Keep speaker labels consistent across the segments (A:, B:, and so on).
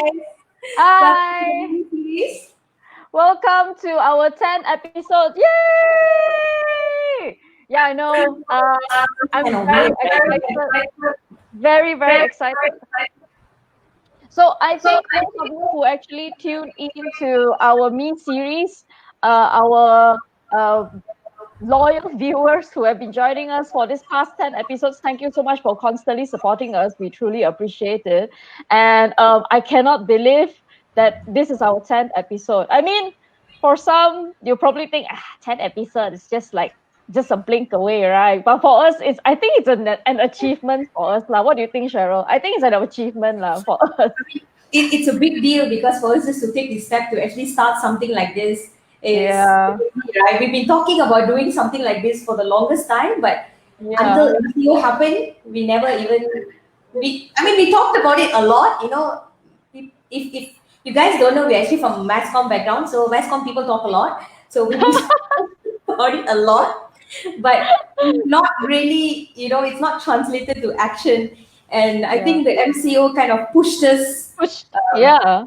A: guys. Welcome to the
B: Hi,
A: new series.
B: welcome to our 10th episode. Yay! Yeah, I know.
A: And
B: I'm
A: a
B: very
A: week.
B: excited. Very, very excited. So I think those of you who actually tuned into our me series, our loyal viewers who have been joining us for this past 10 episodes, thank you so much for constantly supporting us. We truly appreciate it. And I cannot believe that this is our 10th episode. I mean, for some, you probably think 10 episodes is just like just a blink away, right? But for us, I think it's an achievement for us. What do you think, Cheryl? I think it's an achievement for us.
A: It's a big deal because for us just to take this step to actually start something like this is
B: Yeah,
A: right. We've been talking about doing something like this for the longest time, but until
B: yeah.
A: MCO happened, we never even we talked about it a lot. If you guys don't know, we're actually from mass comm background, so mass comm people talk a lot. So we've been about it a lot, but not really, it's not translated to action. And I
B: Yeah.
A: think the MCO kind of
B: Push.
A: um,
B: Yeah.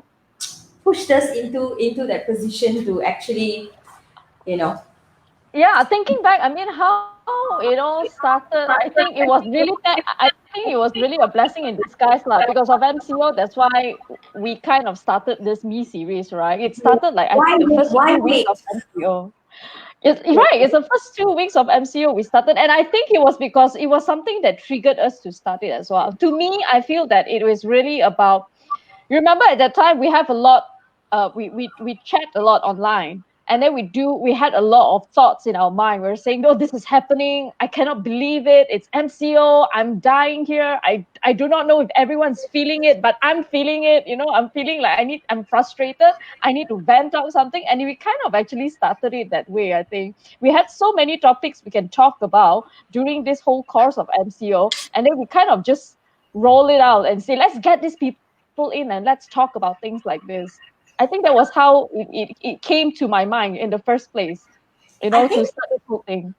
A: pushed us into that position to actually, you know.
B: Yeah, thinking back, I mean, how it all started, I think it was really, I think it was really a blessing in disguise, because of MCO. That's why we kind of started this me series, right? It started like, I
A: Why
B: think, the first
A: why
B: 2 weeks
A: wait?
B: of MCO. It's right. It's the first 2 weeks of MCO we started, and I think it was because it was something that triggered us to start it as well. To me, I feel that it was really about. You remember at that time we have a lot. We chat a lot online, and then we had a lot of thoughts in our mind. We were saying, "No, this is happening. I cannot believe it. It's MCO. I'm dying here. I do not know if everyone's feeling it, but I'm feeling it. I'm feeling like I'm frustrated. I need to vent out something." And we kind of actually started it that way. I think we had so many topics we can talk about during this whole course of MCO, and then we kind of just roll it out and say, let's get these people in and let's talk about things like this. I think that was how it came to my mind in the first place,
A: I
B: to
A: think
B: start this whole thing.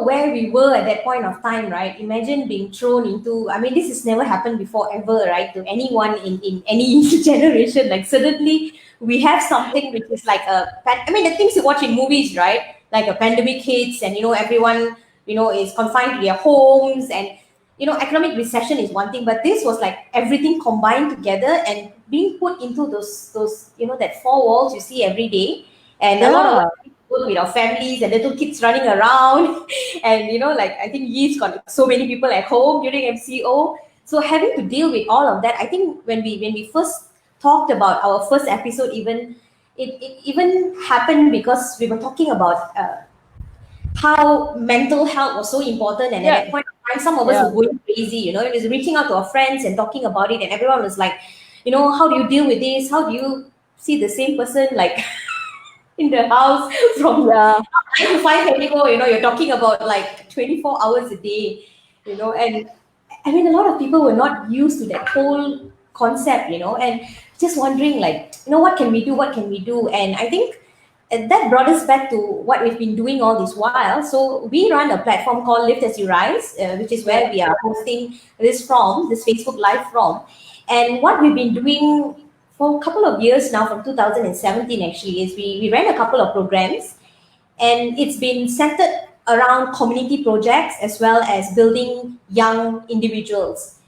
A: where we were at that point of time, right? Imagine being thrown into, this has never happened before ever, right? To anyone in any generation. Like suddenly we have something which is like the things you watch in movies, right? Like a pandemic hits and everyone, is confined to their homes, and economic recession is one thing, but this was like everything combined together and being put into those that four walls you see every day. And a lot of
B: Yeah,
A: us with our families and little kids running around and like I think Yee's got so many people at home during MCO. So having to deal with all of that, I think when we first talked about our first episode, even it even happened because we were talking about how mental health was so important. And at
B: yeah,
A: that point of time, some of us
B: yeah,
A: were going crazy. It was reaching out to our friends and talking about it, and everyone was like, how do you deal with this? How do you see the same person like in the house from
B: yeah,
A: 9 to 5 anymore? You're talking about like 24 hours a day, and I mean, a lot of people were not used to that whole concept, and just wondering, like, what can we do? What can we do? And I think that brought us back to what we've been doing all this while. So we run a platform called Lift As You Rise, which is
B: yeah,
A: where we are hosting this Facebook Live from. And what we've been doing for a couple of years now, from 2017 actually, is we ran a couple of programs, and it's been centered around community projects as well as building young individuals.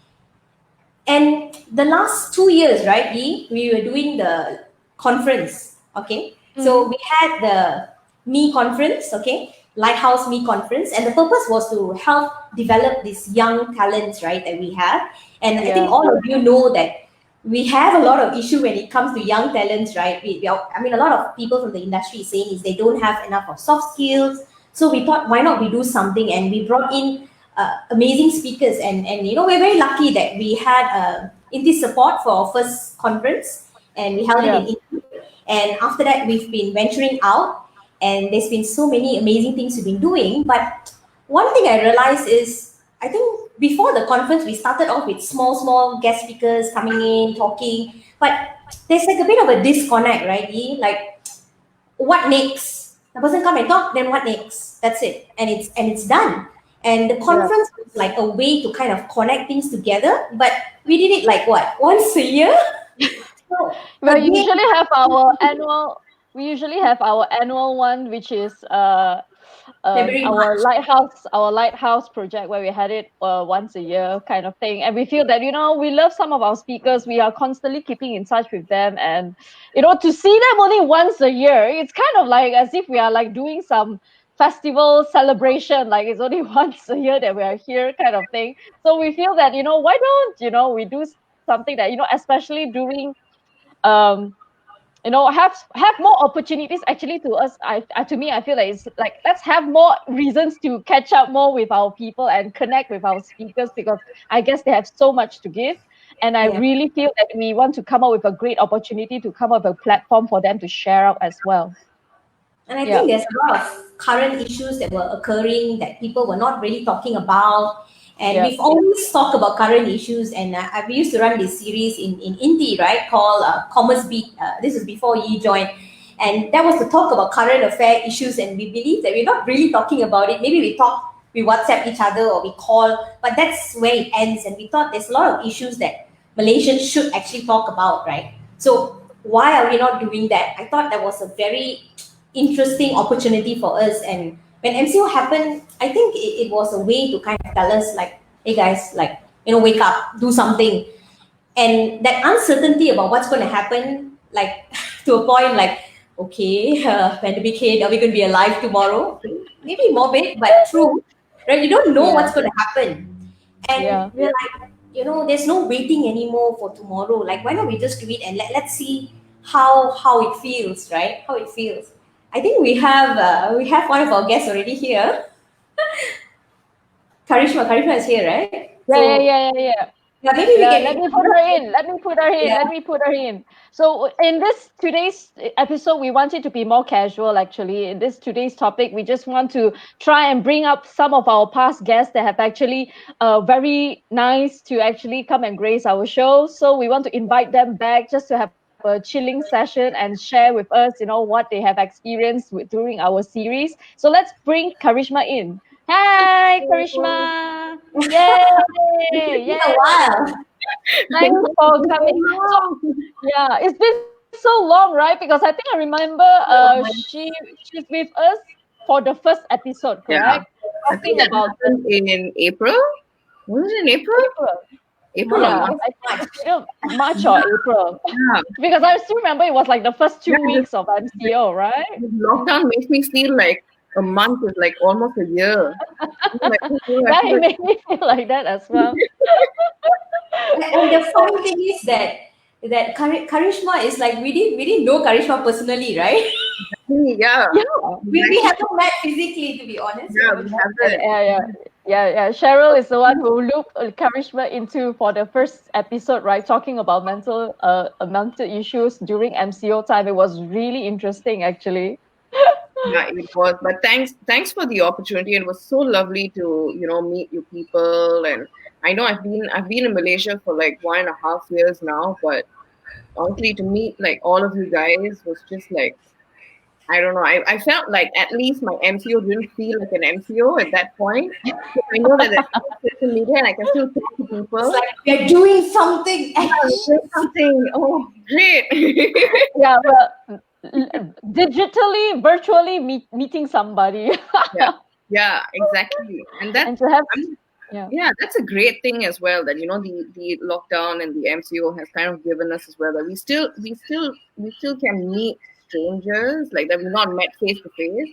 A: And the last 2 years, right, we were doing the conference, okay? So
B: mm,
A: we had the Me conference, okay? Lighthouse Me conference. And the purpose was to help develop these young talents, right, that we have. And I think
B: yeah,
A: all of you know that we have a lot of issue when it comes to young talents, right? A lot of people from the industry is saying is they don't have enough of soft skills. So we thought, why not we do something? And we brought in amazing speakers, and we're very lucky that we had Inti support for our first conference, and we held it
B: yeah,
A: in Inti. And after that, we've been venturing out, and there's been so many amazing things we've been doing. But one thing I realized is, I think before the conference, we started off with small guest speakers coming in, talking, but there's like a bit of a disconnect, right? Like, what next? The person come and talk, then what next? That's it. And it's done. And the
B: yeah,
A: conference was like a way to kind of connect things together. But we did it like what? Once a year? So
B: Well,
A: again,
B: we usually have our annual one, which is
A: February, March.
B: our lighthouse project, where we had it once a year kind of thing. And we feel that, we love some of our speakers. We are constantly keeping in touch with them, and to see them only once a year, it's kind of like as if we are like doing some festival celebration, like it's only once a year that we are here kind of thing. So we feel that, why don't we do something that, especially during have more opportunities. Actually, to us, to me, I feel like it's like, let's have more reasons to catch up more with our people and connect with our speakers, because I guess they have so much to give. And I
A: Yeah.
B: really feel that we want to come up with a great opportunity to come up with a platform for them to share out as well.
A: And I
B: Yeah.
A: think there's a lot of current issues that were occurring that people were not really talking about. And
B: Yeah.
A: we've always talked about current issues. And we used to run this series in Indie, right, called Commerce Beat. This is before you joined. And that was to talk about current affair issues. And we believe that we're not really talking about it. Maybe we WhatsApp each other or we call, but that's where it ends. And we thought there's a lot of issues that Malaysians should actually talk about, right? So why are we not doing that? I thought that was a very interesting opportunity for us. And when MCO happened, I think it was a way to kind of tell us, like, hey guys, like, wake up, do something. And that uncertainty about what's going to happen, like, to a point, like, okay, pandemic hit, are we going to be alive tomorrow? Maybe morbid, but true, right? You don't know
B: Yeah.
A: what's going to happen.
B: Yeah.
A: And we're like, there's no waiting anymore for tomorrow. Like, why don't we just do it and let's see how it feels, right? How it feels. I think we have one of our guests already here. Karishma is here, right?
B: Yeah, yeah,
A: So
B: yeah, yeah, yeah.
A: yeah, maybe we
B: Let
A: can.
B: me put her in. Let me put her in.
A: Yeah,
B: Let me put her in. So in this today's episode, we want it to be more casual. Actually, in this today's topic, we just want to try and bring up some of our past guests that have actually very nice to actually come and grace our show. So we want to invite them back just to have a chilling session and share with us, what they have experienced during our series. So let's bring Karishma in. Hi, Karishma. Yay!
A: it's been a
B: Yay!
A: while.
B: Thanks for coming. So yeah, it's been so long, right? Because I think I remember she's with us for the first episode, correct?
C: Yeah, I
B: Talking
C: think that
B: about the
C: happened in April. Was it in April?
B: April.
C: April or
B: Yeah,
C: March?
B: I think March or April.
C: Yeah.
B: Because I still remember it was like the first two
C: Yeah,
B: weeks of MCO, right?
C: this lockdown makes me feel like a month is like almost a year. I'm like, oh, I
B: Yeah,
C: feel
B: it
C: like,
B: made me feel like that as well.
A: And the funny thing is that Karishma is like, we didn't know Karishma personally, right?
C: yeah,
B: Yeah.
A: We haven't met physically, to be honest.
C: yeah, we haven't.
B: Yeah. Cheryl is the one who looped Karishma into for the first episode, right? Talking about mental issues during MCO time. It was really interesting, actually.
C: Yeah, it was. But thanks for the opportunity. It was so lovely to meet you people. And I know I've been in Malaysia for like 1.5 years now. But honestly, to meet like all of you guys was just like, I don't know. I felt like at least my MCO didn't feel like an MCO at that point. So I know that there's social media and I can still talk to
A: It's
C: people.
A: like we're doing something.
C: Yeah, there's something. Oh, great.
B: Yeah, well, digitally, virtually meeting somebody.
C: Yeah, exactly. And
B: And to have, yeah.
C: yeah, that's a great thing as well. That the lockdown and the MCO has kind of given us as well that we still can meet strangers like that we've not met face to face,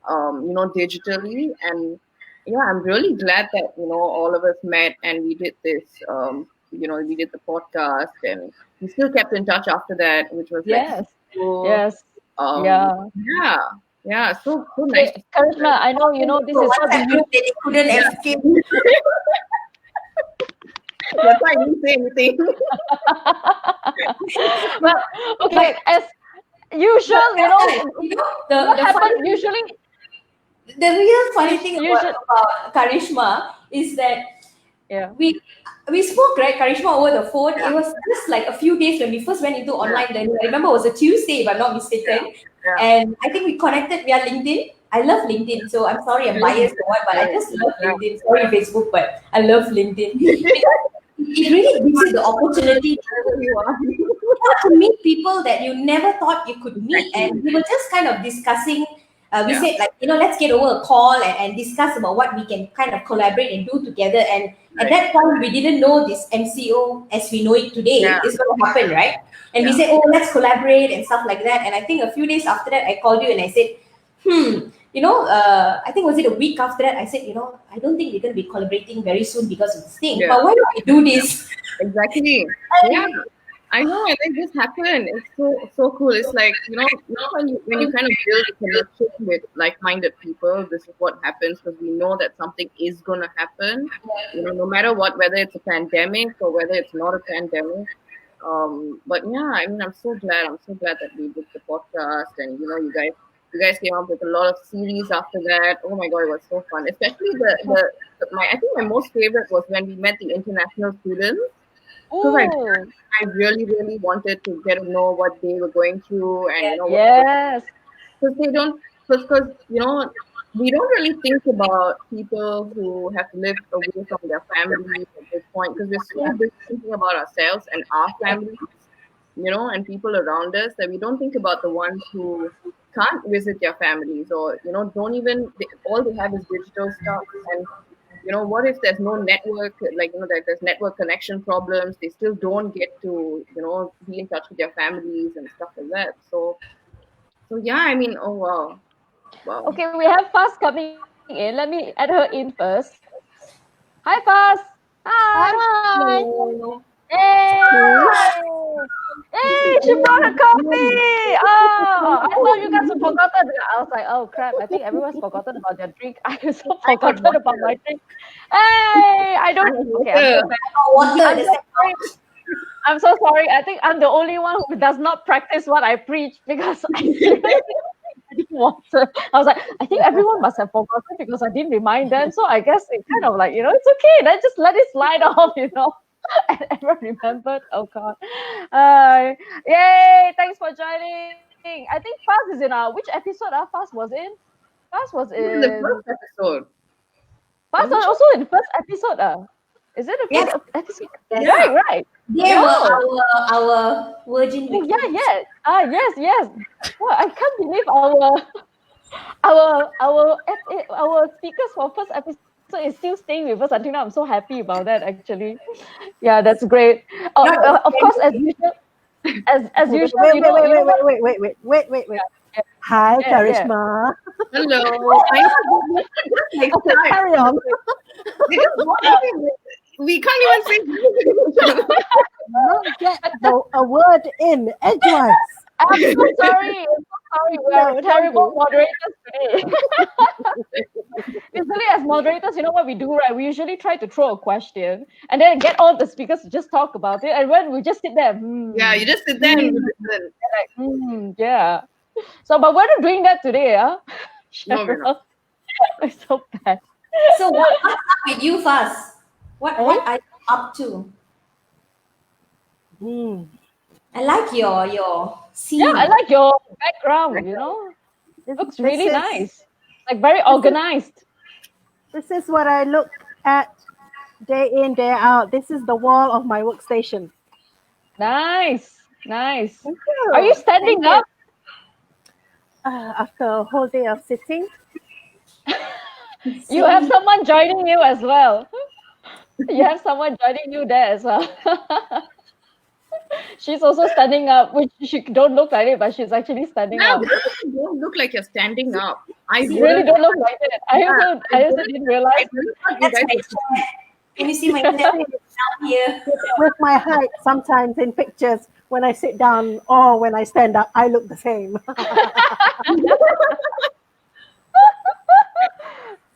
C: digitally. And yeah, I'm really glad that all of us met and we did this. We did the podcast and we still kept in touch after that, which was like
B: Yes.
C: so.
B: Yes.
C: Um,
B: Yeah.
C: yeah, yeah, so nice.
B: Okay, Karishma, I know this is what
A: WhatsApp
B: we
A: group that they couldn't escape.
C: That's why I didn't say anything.
B: well, okay, as usual,
A: The
B: what
A: the
B: happens
A: funny
B: usually.
A: the real funny thing
B: Usually,
A: about Karishma is that
B: yeah.
A: we spoke, right, Karishma, over the phone. It was just like a few days when we first went into online learning. I remember it was a Tuesday, if I'm not mistaken.
C: Yeah.
A: And I think we connected via LinkedIn. I love LinkedIn, so I'm sorry I'm biased or what, but I just love LinkedIn. Sorry, Facebook, but I love LinkedIn. Because it really gives you the opportunity to, got to meet people that you never thought you could meet.
C: Exactly.
A: And we were just kind of discussing. We
C: Yeah.
A: said, like, let's get over a call and discuss about what we can kind of collaborate and do together. And at
C: Right.
A: that point, we didn't know this MCO as we know it today
C: Yeah.
A: is going to happen, right? And we
C: Yeah.
A: said, oh, let's collaborate and stuff like that. And I think a few days after that, I called you and I said, I think was it a week after that, I said, I don't think we're going to be collaborating very soon because of this thing.
C: Yeah.
A: But why don't we do this?
C: Exactly. Yeah. I know, and then this happened. It's so cool. It's like, when you kind of build a connection with like-minded people, this is what happens, because we know that something is gonna happen. No matter what, whether it's a pandemic or whether it's not a pandemic. But yeah, I mean, I'm so glad. I'm so glad that we did the podcast, and you guys came up with a lot of series after that. Oh my god, it was so fun. Especially I think my most favorite was when we met the international students. Because I really, really wanted to get to know what they were going through, and
B: Yes.
C: because we don't really think about people who have lived away from their families at this point, because we're so busy thinking about ourselves and our families, and people around us, that we don't think about the ones who can't visit their families, or don't even, all they have is digital stuff. And what if there's no network, that there's network connection problems, they still don't get to be in touch with their families and stuff like that. So yeah, I mean, oh wow.
B: Okay, we have Faz coming in. Let me add her in first. Hi, Faz. Hi.
C: Hello.
B: Hey. Hey, she brought a coffee. Oh, I thought you guys had forgotten. I was like, oh crap, I think everyone's forgotten about their drink. I also forgotten about my drink. Hey, I don't. Okay, I'm so sorry. I think I'm the only one who does not practice what I preach, because I didn't water. I was like, I think everyone must have forgotten because I didn't remind them. So I guess it kind of like, it's okay. Then just let it slide off, And everyone remembered. Oh God. Yay! Thanks for joining. I think Faz is in which episode Faz was in? Faz was in
C: the first episode.
B: Faz was also in the first episode. Is it the first episode?
A: Yeah.
B: Right.
A: They were our virgin.
B: Oh, yes. Well, I can't believe our speakers for first episode is still staying with us until now. I'm so happy about that, actually. Yeah, that's great. Of course, as usual. As usual.
D: Wait. Hi, Karishma.
C: Hello.
D: Carry on.
C: We can't even say
D: Not get a word in edgewise.
B: I'm so sorry. We're terrible moderators today. Usually, as moderators, you know what we do, right? We usually try to throw a question and then get all the speakers to just talk about it. And when we just sit there,
C: yeah, you just sit there and listen.
B: Like, yeah. So, but we're not doing that today, huh?
C: No, we're not.
B: It's so bad.
A: So what's up with you, Faz? What are you up to? I like your scene.
B: Yeah, I like your background, It looks really nice. Like very organized.
D: This is what I look at day in, day out. This is the wall of my workstation.
B: Nice.
D: Thank
B: Are you standing up?
D: After a whole day of sitting.
B: You have someone joining you as well. You have someone joining you there as well. She's also standing up, which she don't look like it, but she's actually standing up.
C: You don't look like you're standing up.
B: You really don't look like it. I also didn't realize.
A: That's my chair. Can you see my chair down here?
D: With my height, sometimes in pictures, when I sit down or when I stand up, I look the same.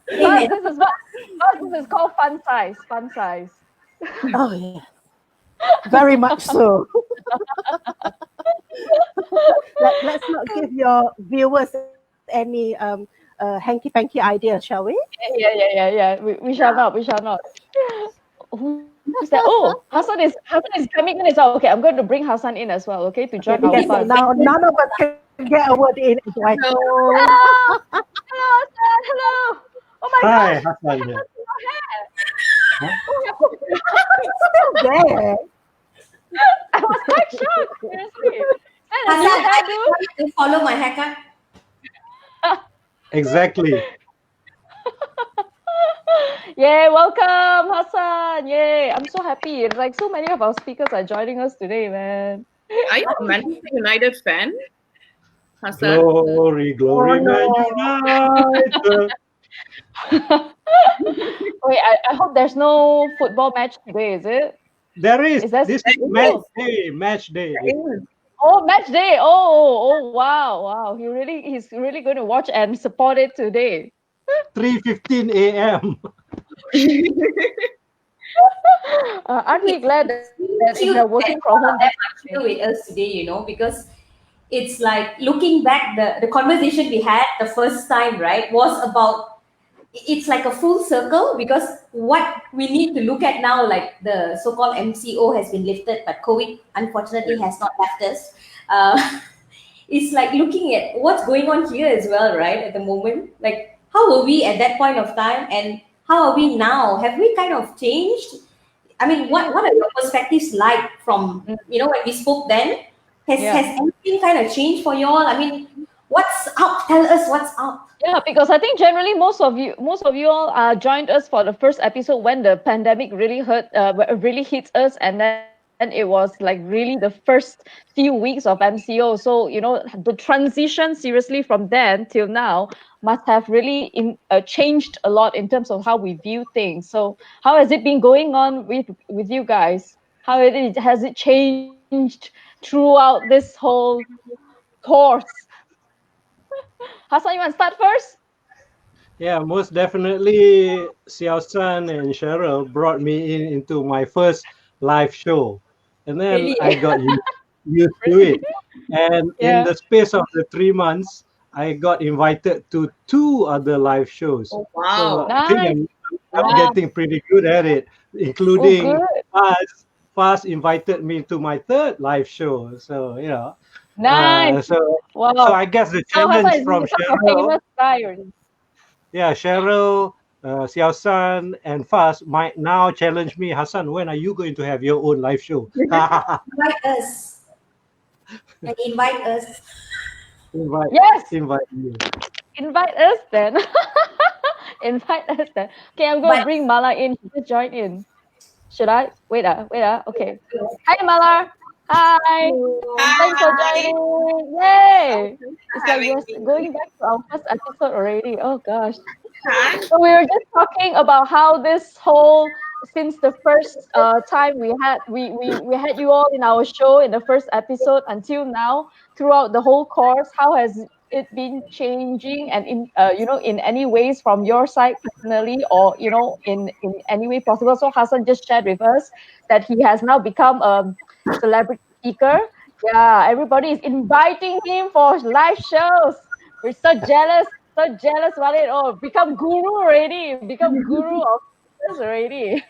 B: This is called fun size.
D: Oh, yeah. Very much so. Let's not give your viewers any hanky-panky ideas, shall we?
B: Yeah. We shall not. Who's that? Oh, Hassan is coming in as well. Okay, I'm going to bring Hassan in as well, okay, to join our fun.
D: Now none of us can get a word in.
B: Hello, Hassan. Hello. Oh my
E: Hi,
B: God.
E: Hassan here.
D: It's still there.
B: I was quite shocked. Seriously. Then a new
A: Hassan, I
B: hairdo.
A: just want you to follow my haircut.
E: Exactly.
B: Yay, welcome, Hassan. Yay. I'm so happy. Like so many of our speakers are joining us today, man.
C: Are you a Manchester United fan, Hassan?
E: Glory, glory, Man United.
B: Wait, I hope there's no football match today, is it?
E: There is
B: Is that
E: this
B: scheduled?
E: match day.
B: Oh, match day. Oh, wow, wow. He's really going to watch and support it today.
E: 3:15 a.m.
B: Aren't we glad that if
A: Cute
B: you're working
A: that
B: from home,
A: them are here with us today, because it's like looking back, the conversation we had the first time, right, was about, it's like a full circle, because what we need to look at now, like the so-called MCO has been lifted, but COVID unfortunately has not left us. It's like looking at what's going on here as well, right, at the moment. Like, how were we at that point of time, and how are we now? Have we kind of changed? I mean, what are your perspectives like from when we spoke then? Has
B: Yeah.
A: has anything kind of changed for you all? I mean, what's up? Tell us what's up.
B: Yeah, because I think generally most of you all joined us for the first episode when the pandemic really really hit us, and then it was like really the first few weeks of MCO. So the transition seriously from then till now must have really changed a lot in terms of how we view things. So how has it been going on with you guys? How has it changed throughout this whole course? Hassan, you want to start first?
E: Yeah, most definitely. Xiao San and Cheryl brought me into my first live show, and then
A: Really?
E: I got used to it. And in
B: Yeah.
E: the space of the 3 months, I got invited to 2 other live shows.
C: Oh,
E: So
C: wow.
E: I think
B: Nice.
E: I'm
B: Wow.
E: getting pretty good at it,
B: Oh,
E: including
B: good.
E: Faz invited me to my third live show. So
B: Nice.
E: so
B: Wow.
E: I guess the
B: So Hassan
E: challenge
B: is
E: from
B: become a
E: Cheryl.
B: famous guy already.
E: Yeah, Cheryl, Xiao San, and Faz might now challenge me. Hassan, when are you going to have your own live show?
A: Invite us. And invite us.
E: invite,
B: Yes,
E: invite you.
B: invite us then. Invite us then. Okay, I'm gonna
A: But
B: bring Mala in. She just joined in. Should I? Wait. Okay. Hi, Mala. Hi. Thanks for
C: Hi.
B: joining. Yay!
C: Thanks for
B: It's like
C: having
B: we're
C: me.
B: going back to our first episode already. Oh gosh.
C: Hi.
B: So we were just talking about how this whole since the first time we had you all in our show in the first episode until now throughout the whole course, how has it been changing and in any ways from your side personally or in any way possible. So Hassan just shared with us that he has now become a celebrity speaker. Yeah, everybody is inviting him for live shows. We're so jealous about it. Oh, become guru already. Become guru of this already.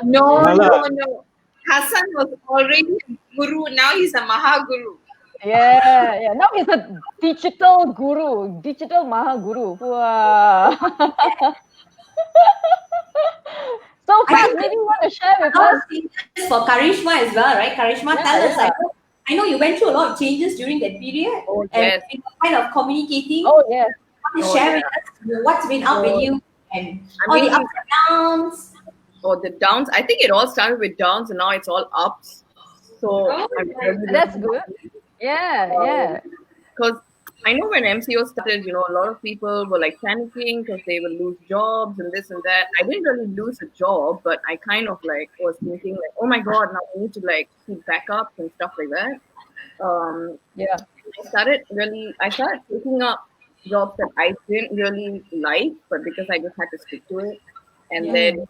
C: No,
E: Mala,
C: no, no. Hassan was already a guru. Now he's a Mahaguru.
B: Yeah. Now he's a digital guru, digital maha guru. Wow. So
A: I
B: fast,
A: think
B: maybe you want to share with
A: a lot
B: us?
A: of changes for Karishma as well, right? Karishma,
B: Yeah,
A: tell us.
B: yeah.
A: I know you went through a lot of changes during that period,
C: Oh,
A: and
C: yes.
A: we were kind of communicating.
B: Oh yes.
A: Want to
C: Oh,
A: share
C: yeah.
A: with us what's been up with you and
C: I
A: all the
C: mean,
A: ups and downs.
C: or the downs. I think it all started with downs and now it's all ups. So I'm really
B: That's good. Yeah.
C: because I know when MCO started, a lot of people were like panicking because they will lose jobs and this and that. I didn't really lose a job, but I kind of like was thinking like, oh my god, now I need to like keep backups and stuff like that.
B: Yeah.
C: I started taking up jobs that I didn't really like, but because I just had to stick to it. And then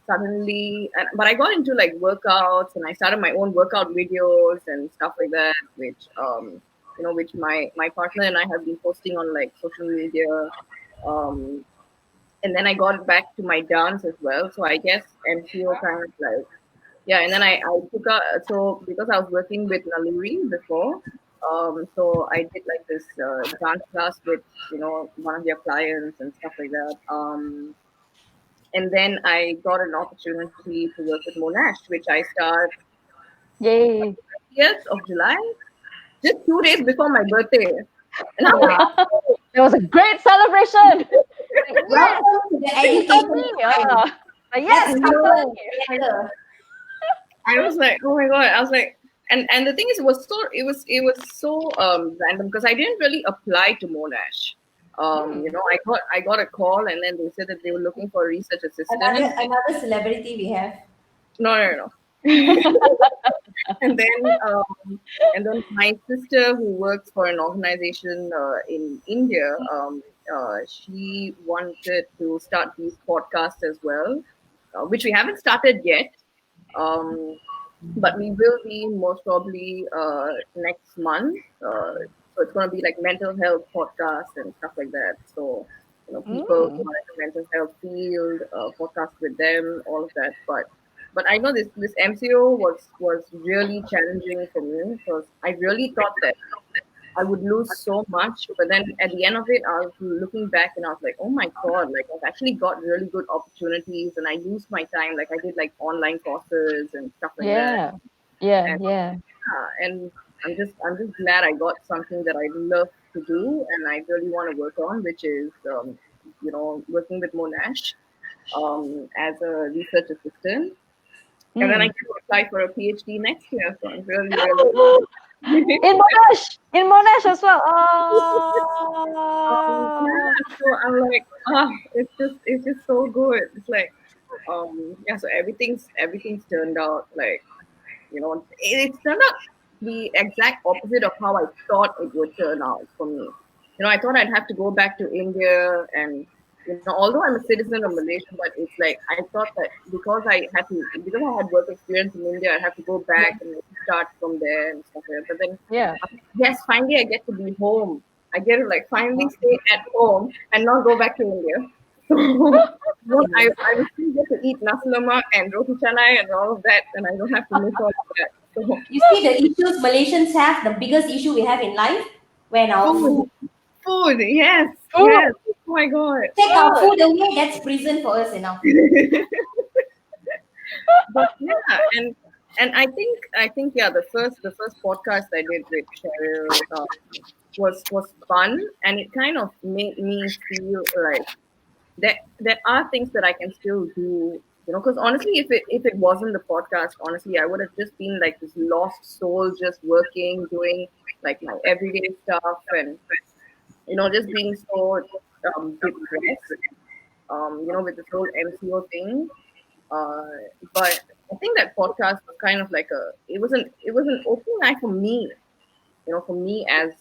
C: suddenly, but I got into like workouts and I started my own workout videos and stuff like that, which my partner and I have been posting on like social media. Um, and then I got back to my dance as well. So I guess MCO kind of like, yeah. And then I took up, so because I was working with Naluri before, so I did like this dance class with, one of their clients and stuff like that. And then I got an opportunity to work with Monash, which I
B: Yay.
C: 30th of July, just 2 days before my birthday. And I'm like,
B: It was a great celebration.
A: Welcome to the education.
B: Yeah. Yes,
A: Let's
C: I know.
A: come together.
C: I was like, oh my god! I was like, and the thing is, it was so random because I didn't really apply to Monash. I got a call and then they said that they were looking for a research assistant.
A: Another celebrity we have.
C: No. and then my sister who works for an organization in India, she wanted to start these podcasts as well, which we haven't started yet. But we will be most probably next month. So it's going to be like mental health podcasts and stuff like that. So people who are in the mental health field, podcast with them, all of that. But I know this MCO was really challenging for me because I really thought that I would lose so much. But then at the end of it, I was looking back and I was like, oh my God, like I've actually got really good opportunities and I used my time. Like I did like online courses and stuff like that.
B: Yeah.
C: And I'm just glad I got something that I love to do and I really want to work on, which is, working with Monash as a research assistant. And then I get to apply for a PhD next year. So I'm really
B: in Monash as well.
C: So I'm like, it's just so good. It's like, so everything's turned out like, it's turned out the exact opposite of how I thought it would turn out for me. I thought I'd have to go back to India and, although I'm a citizen of Malaysia, but it's like, I thought that because I had work experience in India, I'd have to go back and start from there and stuff like that. But then, yes, finally I get to be home. I get to like finally stay at home and not go back to India. So I will still get to eat nasi lemak and roti canai and all of that, and I don't have to miss all of that. So,
A: You see the issues Malaysians have, the biggest issue we have in life, when our food.
C: Food, yes. Oh my God.
A: Take our food away, that's prison for us enough.
C: But and I think the first podcast I did with Cheryl was fun, and it kind of made me feel like there are things that I can still do, because honestly, if it wasn't the podcast, honestly, I would have just been like this lost soul, just working, doing like my everyday stuff, and just being so depressed, with this whole MCO thing. But I think that podcast was kind of like it was an opening eye for me, for me as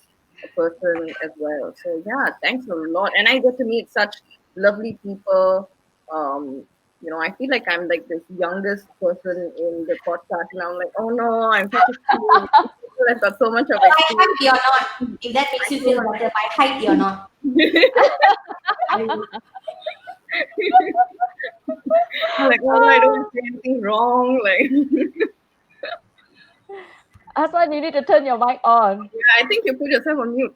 C: a person as well. So yeah, thanks a lot. And I get to meet such lovely people. I feel like I'm like this youngest person in the podcast, and I'm like, oh no, I'm such a fool. I've got so much of
A: by height you're not. If that makes you feel better, by height you're not.
C: I'm like, oh, I don't say anything wrong. Like,
B: Hassan, you need to turn your mic on.
C: yeah, I think you put yourself on mute.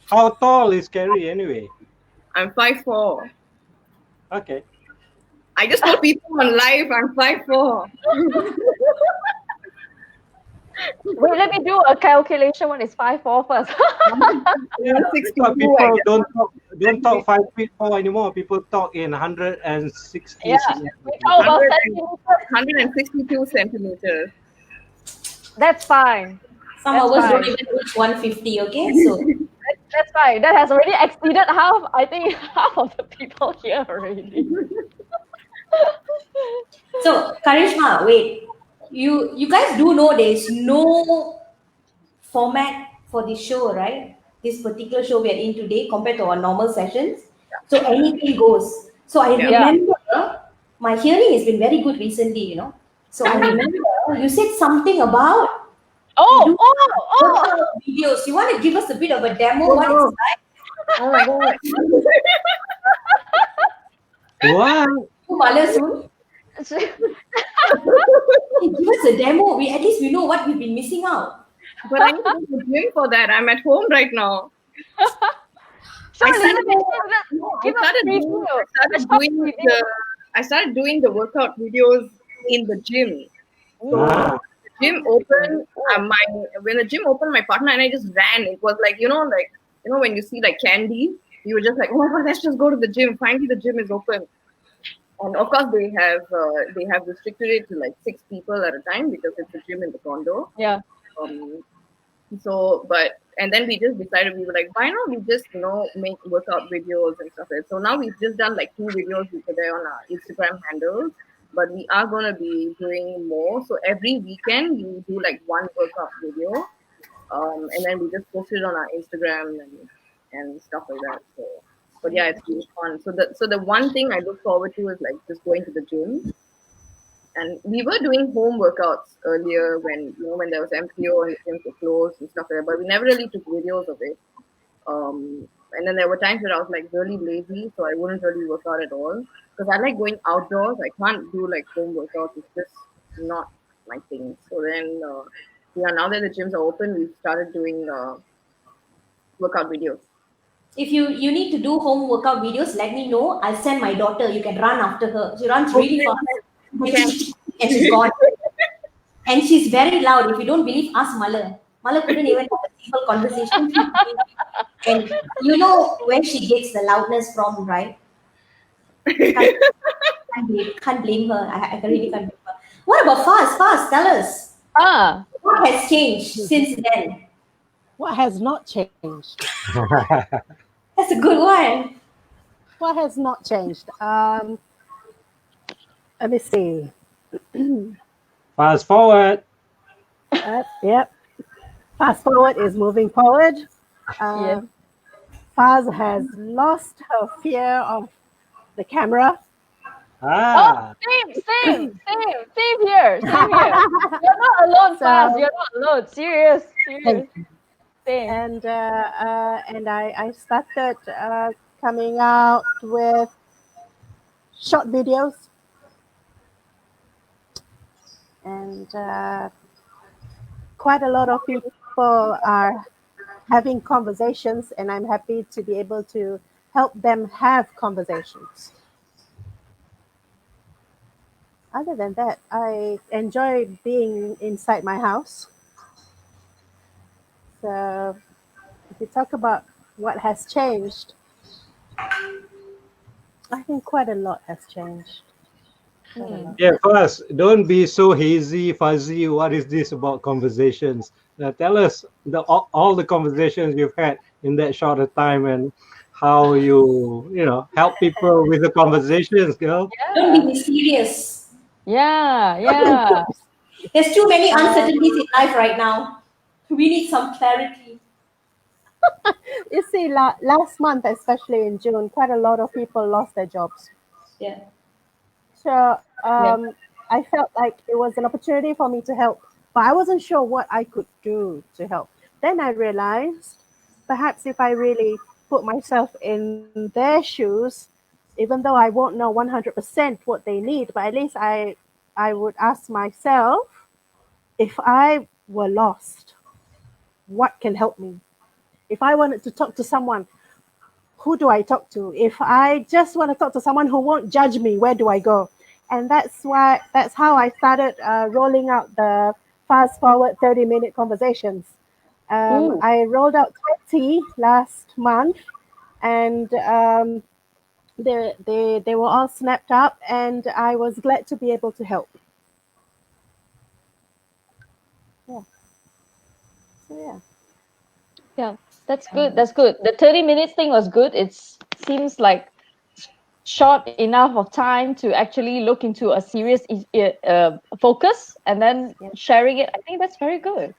E: How tall is Carrie anyway?
C: I'm 5'4".
E: Okay.
C: I just told people on live I'm 5'4".
B: Wait, let me do a calculation when it's 5'4" first.
E: Yeah, but people don't talk 5 feet 4 anymore. People talk in 160.
B: Yeah, we talk about
C: 162 centimeters.
B: That's fine.
A: Some
B: That's
A: of us
B: fine.
A: don't even reach 150, okay? So
B: That's fine. That has already exceeded half. I think half of the people here already.
A: So Karishma, wait. You guys do know there is no format for this show, right? This particular show we are in today compared to our normal sessions. So anything goes. So I remember my hearing has been very good recently, So I remember you said something about videos. You want to give us a bit of a demo? What it's like?
C: Oh my God.
E: What?
A: Mala soon. Give us a demo. At least we know what we've been missing out.
C: But I need to go to the gym for that. I'm at home right now. I started doing the workout videos in the gym.
E: Wow.
C: gym opened, when the gym opened, my partner and I just ran. It was like when you see like candy, you were just like, oh my god, let's just go to the gym. Finally, the gym is open. And of course, they have restricted it to like 6 people at a time because it's a gym in the condo.
B: Yeah.
C: Um, but and then we just decided, we were like, why not we just make workout videos and stuff like that. So now we've just done like 2 videos which are there on our Instagram handles, but we are gonna be doing more. So every weekend we do like one workout video, and then we just post it on our Instagram and stuff like that. So, but yeah, it's really fun. So the one thing I look forward to is like just going to the gym. And we were doing home workouts earlier when there was MPO and the gyms were closed and stuff like that, but we never really took videos of it. And then there were times where I was like really lazy, so I wouldn't really work out at all. Because I like going outdoors. I can't do like home workouts. It's just not my thing. So then, yeah, now that the gyms are open, we've started doing workout videos.
A: If you need to do home workout videos, let me know. I'll send my daughter. You can run after her. She runs really fast. And she's gone. And she's very loud. If you don't believe, ask Mala. Mala couldn't even have a simple conversation with me. And you know where she gets the loudness from, right? Can't blame her. I really can't blame her. What about Fast? Fast, tell us. What has changed since then?
D: What has not changed?
A: That's a good one.
D: What has not changed? Let me see.
E: Fast forward.
D: Yep. Fast forward is moving forward.
B: Yes.
D: Faz has lost her fear of the camera.
B: Oh, same here. Same here. You're not alone, Faz. You're not alone. Serious. Same.
D: And I started coming out with short videos. And quite a lot of people are having conversations, and I'm happy to be able to help them have conversations. Other than that, I enjoy being inside my house. So if you talk about what has changed, I think quite a lot has changed.
E: Yeah, first, don't be so hazy, fuzzy. What is this about conversations? Now, tell us all the conversations you've had in that shorter time and how you help people with the conversations, girl.
A: Don't be mysterious.
B: Yeah.
A: There's too many uncertainties in life right now. We need some clarity.
D: You see, last month, especially in June, quite a lot of people lost their jobs.
A: Yeah.
D: So I felt like it was an opportunity for me to help, but I wasn't sure what I could do to help. Then I realized perhaps if I really put myself in their shoes, even though I won't know 100% what they need, but at least I would ask myself, if I were lost, what can help me? If I wanted to talk to someone, who do I talk to? If I just want to talk to someone who won't judge me, where do I go? And that's how I started rolling out the fast forward 30-minute conversations. I rolled out 20 last month, and they were all snapped up, and I was glad to be able to help. Yeah. So yeah.
B: Yeah, that's good. That's good. The 30 minutes thing was good. It seems like short enough of time to actually look into a serious focus and then sharing it. I think that's very good,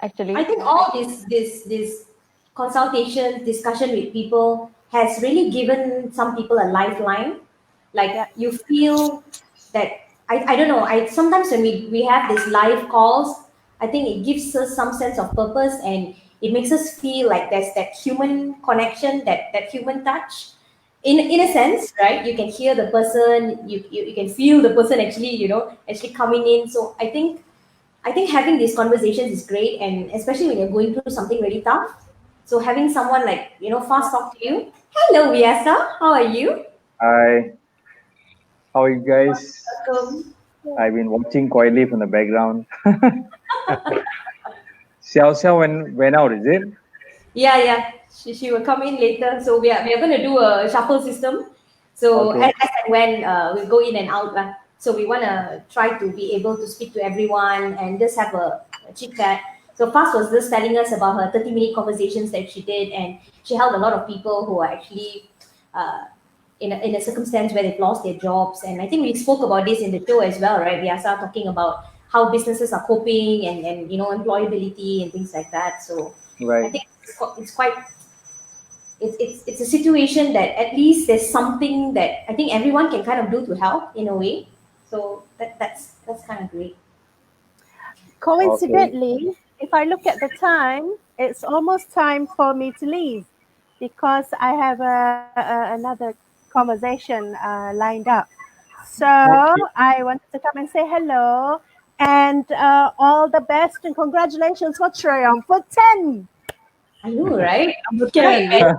B: actually.
A: I think all this consultation, discussion with people has really given some people a lifeline. Like you feel that I don't know. I sometimes when we have these live calls, I think it gives us some sense of purpose, and it makes us feel like there's that human connection, that human touch. In a sense, right? You can hear the person, you can feel the person actually coming in. So I think having these conversations is great, and especially when you're going through something really tough. So having someone like fast talk to you. Hello, Vyasa. How are you?
F: Hi, how are you guys?
A: Welcome.
F: I've been watching quietly from the background. Xiao Xiao went out, is it?
A: Yeah. She will come in later. So we are going to do a shuffle system. So
F: Okay.
A: as and when we go in and out. So we want to try to be able to speak to everyone and just have a chit chat. So Fast was just telling us about her 30-minute conversations that she did, and she helped a lot of people who are actually uh, in a circumstance where they've lost their jobs. And I think we spoke about this in the show as well, right? We are start talking about how businesses are coping and employability and things like that. So I
F: Right.
A: think it's quite it's a situation that at least there's something that I think everyone can kind of do to help in a way. So that's kind of great.
D: Coincidentally, if I look at the time, it's almost time for me to leave because I have another conversation lined up. So
E: Okay.
D: I wanted to come and say hello and all the best and congratulations for Triumphant 10.
A: I know, right?
E: Number
A: Cannot
E: 10.
A: imagine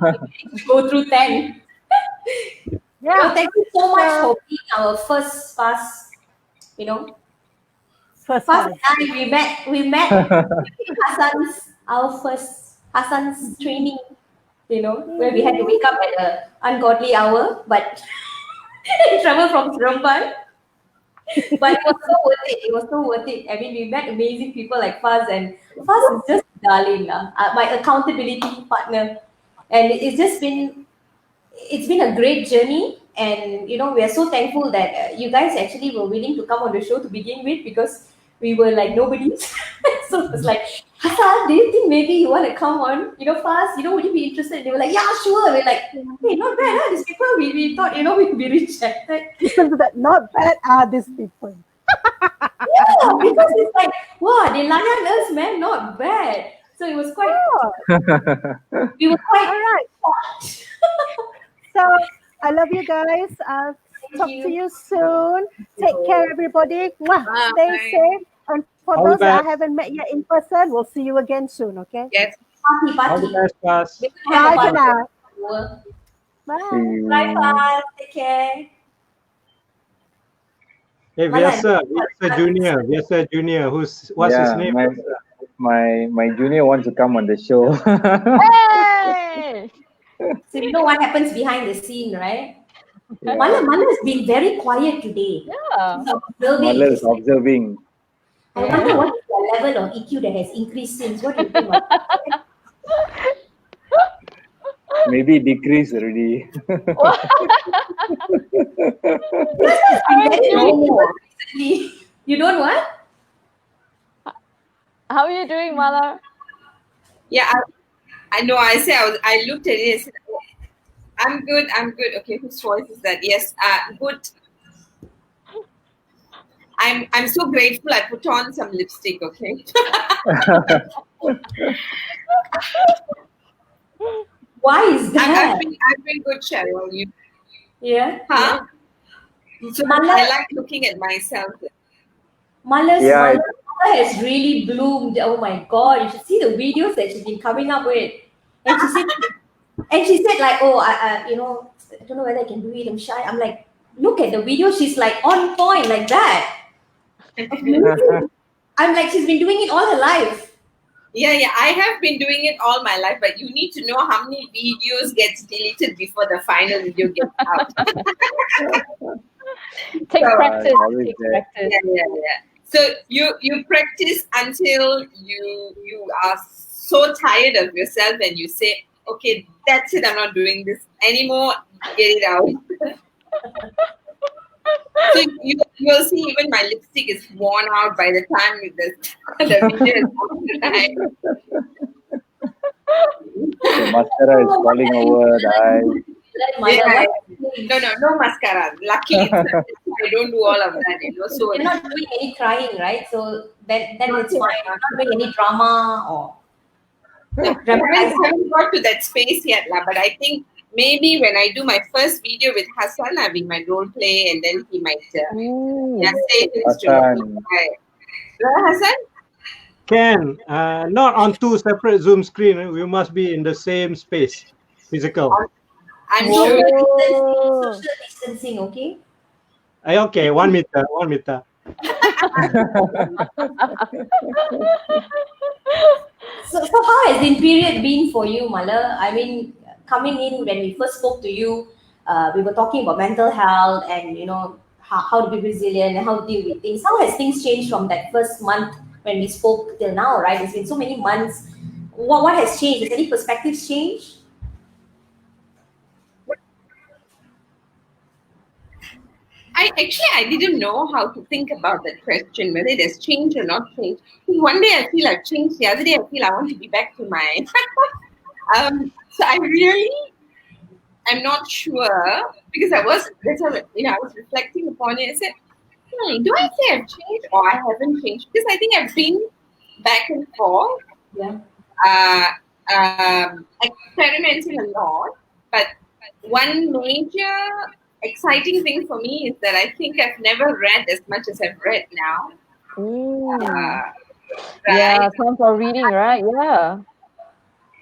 A: to go through 10.
D: Yeah,
A: Thank you so much
D: so
A: for being our first Fast, you know,
D: first
A: Fast
D: one.
A: and I, we met our first Hassan's training, where we had to wake up at an ungodly hour, but travel from Seremban. But it was so worth it. It was so worth it. I mean, we met amazing people like Faz, and Faz is just darling, my accountability partner, and it's been a great journey. And we are so thankful that you guys actually were willing to come on the show to begin with, because we were like nobodies. So it was like, Hassan, do you think maybe you want to come on? Fast, would you be interested? And they were like, yeah, sure. We're like, hey, not bad, huh? These people, we thought, we'd be rejected.
D: Listen to that. Not bad are these people.
A: Yeah, because it's like, wow, they layan us, man, not bad. So it was quite,
D: Oh,
A: we were
D: all
A: quite
D: right.
A: shocked.
D: So I love you guys. I'll talk to you soon. Take care, everybody. Mwah. Stay
C: Bye.
D: safe. And for
E: All the
D: those that I
E: best.
D: haven't met yet in person, we'll see you again soon, okay?
C: Yes.
A: Party,
E: All the
A: party.
E: best, Faz.
A: We're gonna have a
D: Bye for
A: party.
D: now.
F: See
D: Bye.
F: you.
A: Bye, Faz. Take care.
E: Hey,
A: Malan.
E: Vyasa Junior. What's his
F: Yeah,
E: name?
F: my junior wants to come on the show.
B: Hey!
A: So you know what happens behind the scene, right?
F: Yeah.
A: Mala has been very quiet today.
B: Yeah.
A: She's observing.
F: Mother is observing.
A: I wonder what is the level of EQ that has increased since. What do you think? Mala?
F: Maybe decrease already.
A: It's been very low recently. You don't what?
B: How are you doing, Mala?
C: Yeah, I know. I looked at it and said, oh, I'm good. Okay, whose voice is that? Yes, good. I'm so grateful I put on some lipstick, okay?
A: Why is that?
C: I've been good, Cheryl. You,
A: Yeah.
C: huh? So
A: Mala-
C: I like looking at myself.
A: Mala's
F: Yeah,
A: Mala has really bloomed. Oh my god! You should see the videos that she's been coming up with. And she said like, oh, I don't know whether I can do it. I'm shy. I'm like, look at the video. She's like on point like that. Amazing. I'm like, she's been doing it all her life.
C: Yeah, I have been doing it all my life, but you need to know how many videos gets deleted before the final video gets out.
B: Take
C: So,
B: practice.
F: always
B: Take
F: there.
B: practice.
C: Yeah. So you practice until you are so tired of yourself and you say, okay, that's it. I'm not doing this anymore. Get it out. So you'll see even my lipstick is worn out by the time the video is out, right?
F: The mascara is falling over the eyes.
C: Yeah. No mascara. Lucky I don't do all of that, So
A: You're not doing any crying, right? So then it's fine. You're not doing any drama or
C: I haven't got to that space yet, but I think maybe when I do my first video with Hassan, we might role play and then he might say things to me. Hassan?
E: Ken, not on two separate Zoom screen. We must be in the same space, physical.
C: I'm sure.
A: social distancing, okay?
E: Okay, 1 meter.
A: So how has the period been for you, Mala? I mean, coming in when we first spoke to you, we were talking about mental health and how to be resilient and how to deal with things. How has things changed from that first month when we spoke till now? Right, it's been so many months. What has changed? Has any perspectives changed?
C: I didn't know how to think about that question, whether it has changed or not changed. One day I feel I've changed, the other day I feel I want to be back to my so I really am not sure, because I was reflecting upon it. I said, do I say I've changed or I haven't changed? Because I think I've been back and forth,
A: Yeah.
C: experimenting a lot. But one major exciting thing for me is that I think I've never read as much as I've read now.
B: Yeah,
C: Right?
B: time for reading, right? Yeah.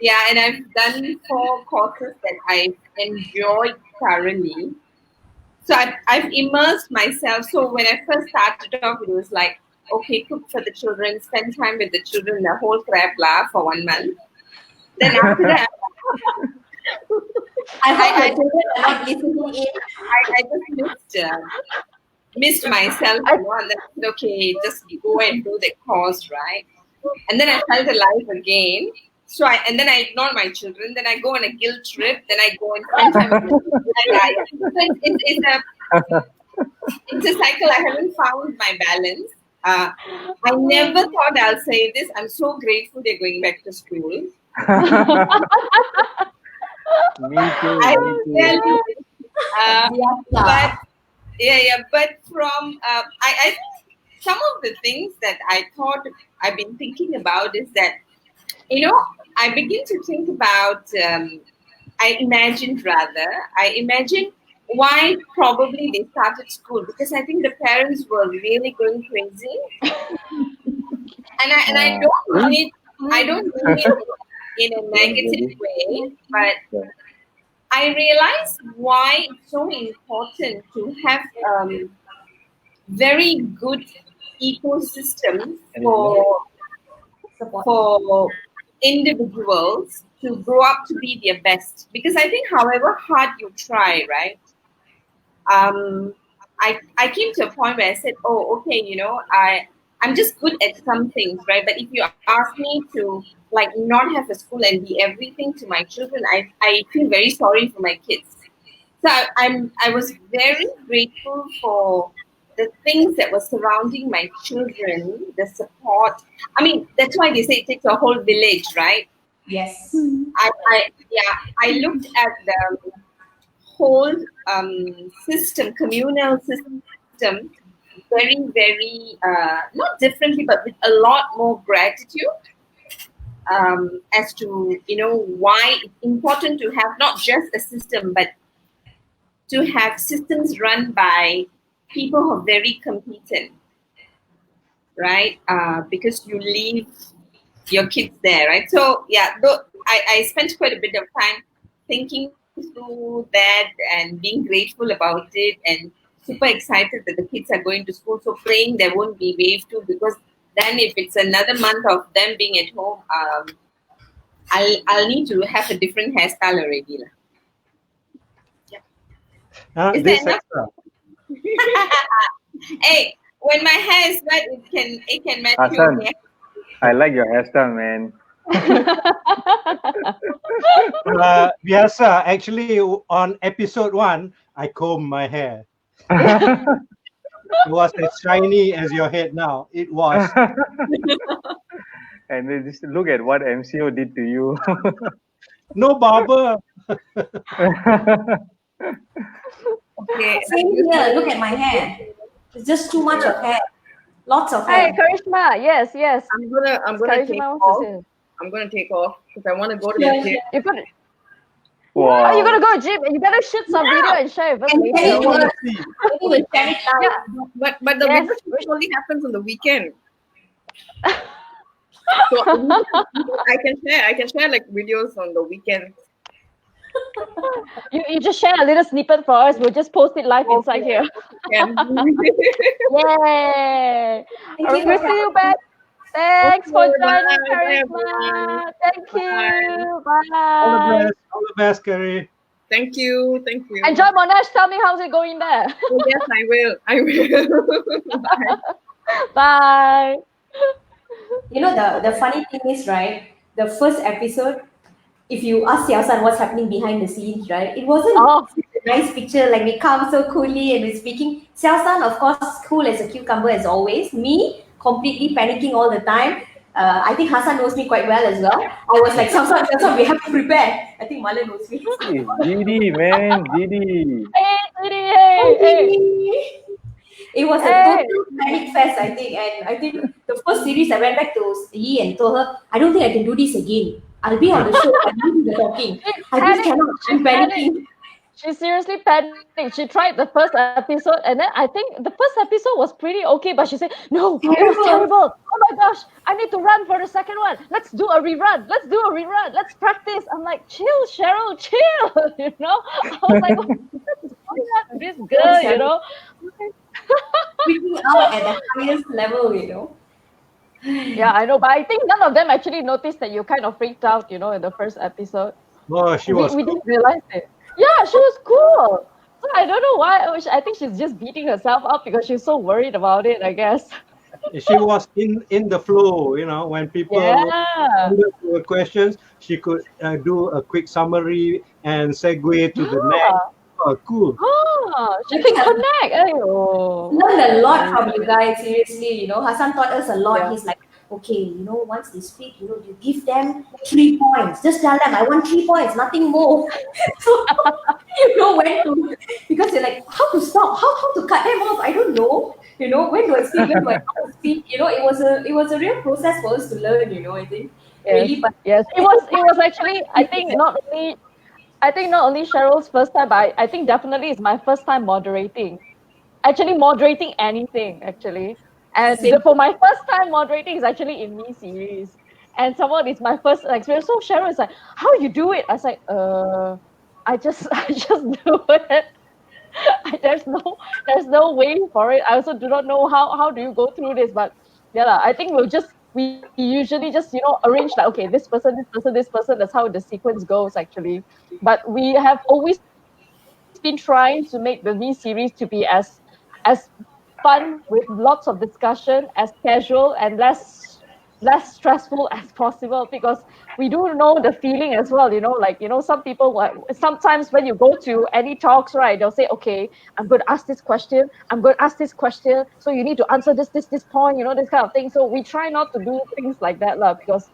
C: Yeah, and I've done 4 courses that I've enjoyed thoroughly. So I've immersed myself. So when I first started off, it was like, okay, cook for the children, spend time with the children, the whole crap blah for 1 month. Then after that,
A: I hope my children are not listening in.
C: I just missed myself a lot. And then I said, okay, just go and do the course, right? And then I felt alive again. So then I ignore my children. Then I go on a guilt trip. Then I go and spend time with them. It's a cycle. I haven't found my balance. I never thought I'll say this. I'm so grateful they're going back to school.
F: Me too.
C: I
F: Me
C: tell
F: too.
C: you, but from I think some of the things that I've been thinking about is that, I begin to think about, I imagined why probably they started school, because I think the parents were really going crazy. And I don't mean it in a negative way, but I realize why it's so important to have very good ecosystem for individuals to grow up to be their best. Because I think however hard you try, right? I came to a point where I said, oh, okay, I'm just good at some things, right? But if you ask me to not have a school and be everything to my children, I feel very sorry for my kids. So I was very grateful for the things that were surrounding my children, the support. I mean, that's why they say it takes a whole village, right?
A: Yes.
C: I looked at the whole system, communal system, very, very, not differently, but with a lot more gratitude as to, why it's important to have not just a system, but to have systems run by people who are very competent, right? Because you leave your kids there, right? So, I spent quite a bit of time thinking through that and being grateful about it, and super excited that the kids are going to school. So praying there won't be wave 2, because then if it's another month of them being at home, I'll need to have a different hairstyle already. Is
E: This
C: that
E: extra.
C: Hey, when my hair is wet, it can match your
F: Hassan,
C: hair.
F: I like your hairstyle, man.
E: Biasa, actually, on episode 1, I combed my hair. It was as shiny as your head now. It was.
F: And then just look at what MCO did to you.
E: No barber.
C: Okay.
A: Same here. Look at my hair. It's just too much of hair. Lots of
B: Hey,
A: hair.
B: Karishma. Yes.
C: I'm gonna take
B: Karishma
C: off.
B: wants to say.
C: I'm gonna take off because I want to go to the gym.
B: You're gonna,
F: Wow.
B: oh, you're gonna go gym and you better shoot some video and share with us
A: And
B: later.
A: share it
B: What-
A: with us. Maybe we'll share it now.
B: Yeah.
C: But the
B: Yes.
C: video shoot only happens on the weekend. So I can share like videos on the weekend.
B: You just share a little snippet for us. We'll just post it live inside here.
C: Can.
B: Yay!
A: Thank you
B: We'll
A: for
B: see you back. Thanks for
C: Okay,
B: joining,
C: bye everyone.
B: Charisma. Thank
C: Bye.
B: you.
E: All the
B: Bye.
E: best. All the best, Kerry.
C: Thank you. Thank you.
B: Enjoy Monash. Tell me how's it going there.
C: Oh, yes, I will. I will. Bye.
B: Bye.
A: You know, the funny thing is, right, the first episode, if you ask Xiao San what's happening behind the scenes, right, it wasn't
B: Oh,
A: a nice picture, like we come so coolly and we're speaking. Xiao San, of course, cool as a cucumber as always. Me, completely panicking all the time. I think Hassan knows me quite well as well. I was like, Xiao San, we have to prepare. I think Mala knows me.
F: Hey, GD, man, GD.
B: hey, Didi, hey, hey.
A: It was a
B: Hey.
A: total panic fest, I think. And I think the first series, I went back to Yi and told her, I don't think I can do this again. I'll be on the show, but you do the talking. I just cannot. I'm panicking.
B: She seriously panicked. She tried the first episode, and then I think the first episode was pretty okay, but she said, no, it was
A: Terrible.
B: terrible. Oh my gosh, I need to run for the second one. Let's do a rerun. Let's do a rerun. Let's practice. I'm like, chill, Cheryl, chill. You know? I was like, what is going on with this girl, you know?
A: Freaking out at the highest level, you know.
B: Yeah, I know, but I think none of them actually noticed that you kind of freaked out, you know, in the first episode.
E: Oh, she was.
B: We didn't realize it. Yeah, she was cool. So I don't know why. I think she's just beating herself up because she's so worried about it, I guess.
E: She was in the flow. You know, when people
B: Yeah.
E: were questions, she could do a quick summary and segue to the next. Oh, cool.
B: Oh, she can connect. Ayo.
A: Learned a lot from you guys, seriously. You know, Hassan taught us a lot.
B: Yeah.
A: He's like, okay, you know, once they speak, you know, you give them 3 points. Just tell them, I want 3 points, nothing more. So, you know, when to, because you're like, how to stop, how to cut them off? I don't know. You know, when do I speak, when do I not speak? You know, it was a real process for us to learn, you know, I think.
B: Yes.
A: Really, but
B: Yes. It was actually, I think not only Cheryl's first time, but I think definitely it's my first time moderating. Actually moderating anything, actually. And
A: Same.
B: for my first time moderating is actually in Me series. And someone is my first experience. So Cheryl is like, how you do it? I was like, I just do it. There's no way for it. I also do not know how do you go through this, but yeah, I think we usually just, you know, arrange like, okay, this person, that's how the sequence goes actually. But we have always been trying to make the Me series to be as fun, with lots of discussion, as casual and less stressful as possible, because we do know the feeling as well, you know, like, you know, some people, sometimes when you go to any talks, right, they'll say, okay, I'm going to ask this question, so you need to answer this point, you know, this kind of thing. So we try not to do things like that, because,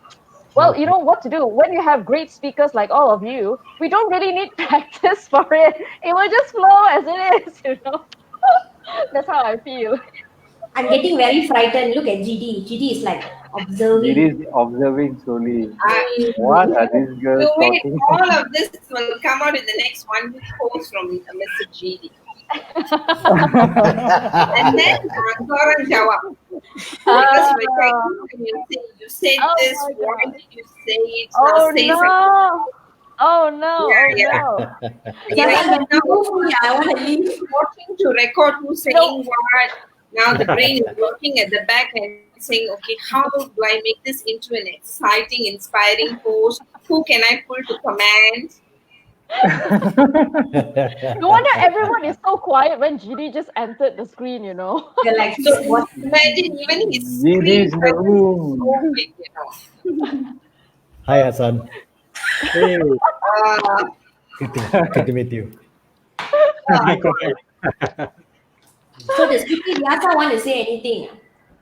B: well, you know what to do. When you have great speakers like all of you, we don't really need practice for it. It will just flow as it is, you know. That's how I feel.
A: I'm getting very frightened. Look at GD. GD is like observing.
F: GD is observing slowly.
C: I,
F: What are these girls
C: so wait,
F: talking?
C: all of this will come out in the next one post from Mr. GD. And then Goran Jawab. Because we're checking, you said
B: Oh
C: this,
B: my
C: why
B: God.
C: did you say it?
B: Oh
C: Now say
B: no! Oh no!
C: Yeah,
B: Oh
C: yeah.
B: no!
A: Yeah, I want to leave.
C: Working to record who's saying what. Now the brain is working at the back and saying, okay, how do I make this into an exciting, inspiring post? Who can I pull to command?
B: No wonder everyone is so quiet when GD just entered the screen, you know.
A: They're like,
C: So
A: what?
C: imagine even his
F: GD
C: screen
F: is in the room.
C: so big, you know.
G: Hi, Hassan.
E: Hey,
G: Good to meet you.
A: So does Vicky Vyasa want to say anything?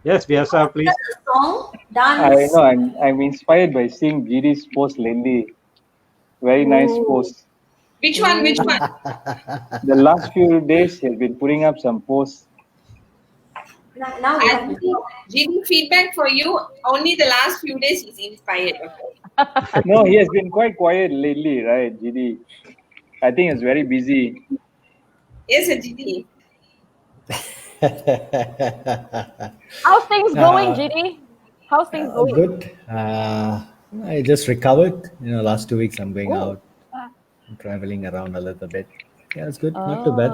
E: yes, Vyasa, please.
A: Just a song,
F: I
A: dance.
F: know. I'm inspired by seeing GD's post lately. Very nice post.
C: Which one? Which one?
F: The last few days, he's been putting up some posts.
A: Now we have to
C: Giving feedback for you. Only the last few days he's inspired. Okay.
F: No, he has been quite quiet lately, right, GD? I think he's very busy.
C: Yes, GD.
B: How's things going, GD? How's things going?
G: Good. I just recovered. Last 2 weeks I'm going
B: Oh.
G: out. traveling around a little bit. Yeah, it's good. Not too bad.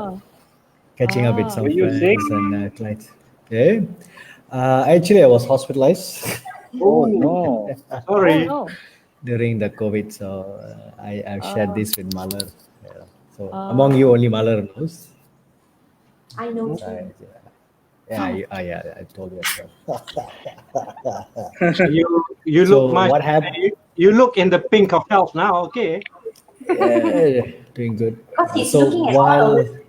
G: Catching up with
B: Ah.
G: some
F: Were you sick?
G: friends and clients. Yeah. Actually, I was hospitalized
F: Oh
E: Oh,
F: no.
B: Oh
E: sorry.
B: no.
G: during the COVID. So I've shared this with Malar. Yeah. So among
B: Ah.
G: you, only Malar knows.
A: I know
G: So
A: too.
G: I told you as well.
E: You
G: So
E: look much.
G: what happened?
E: You look in the pink of health now. Okay.
G: Yeah, doing good.
A: Because he's
G: So
A: looking at all over.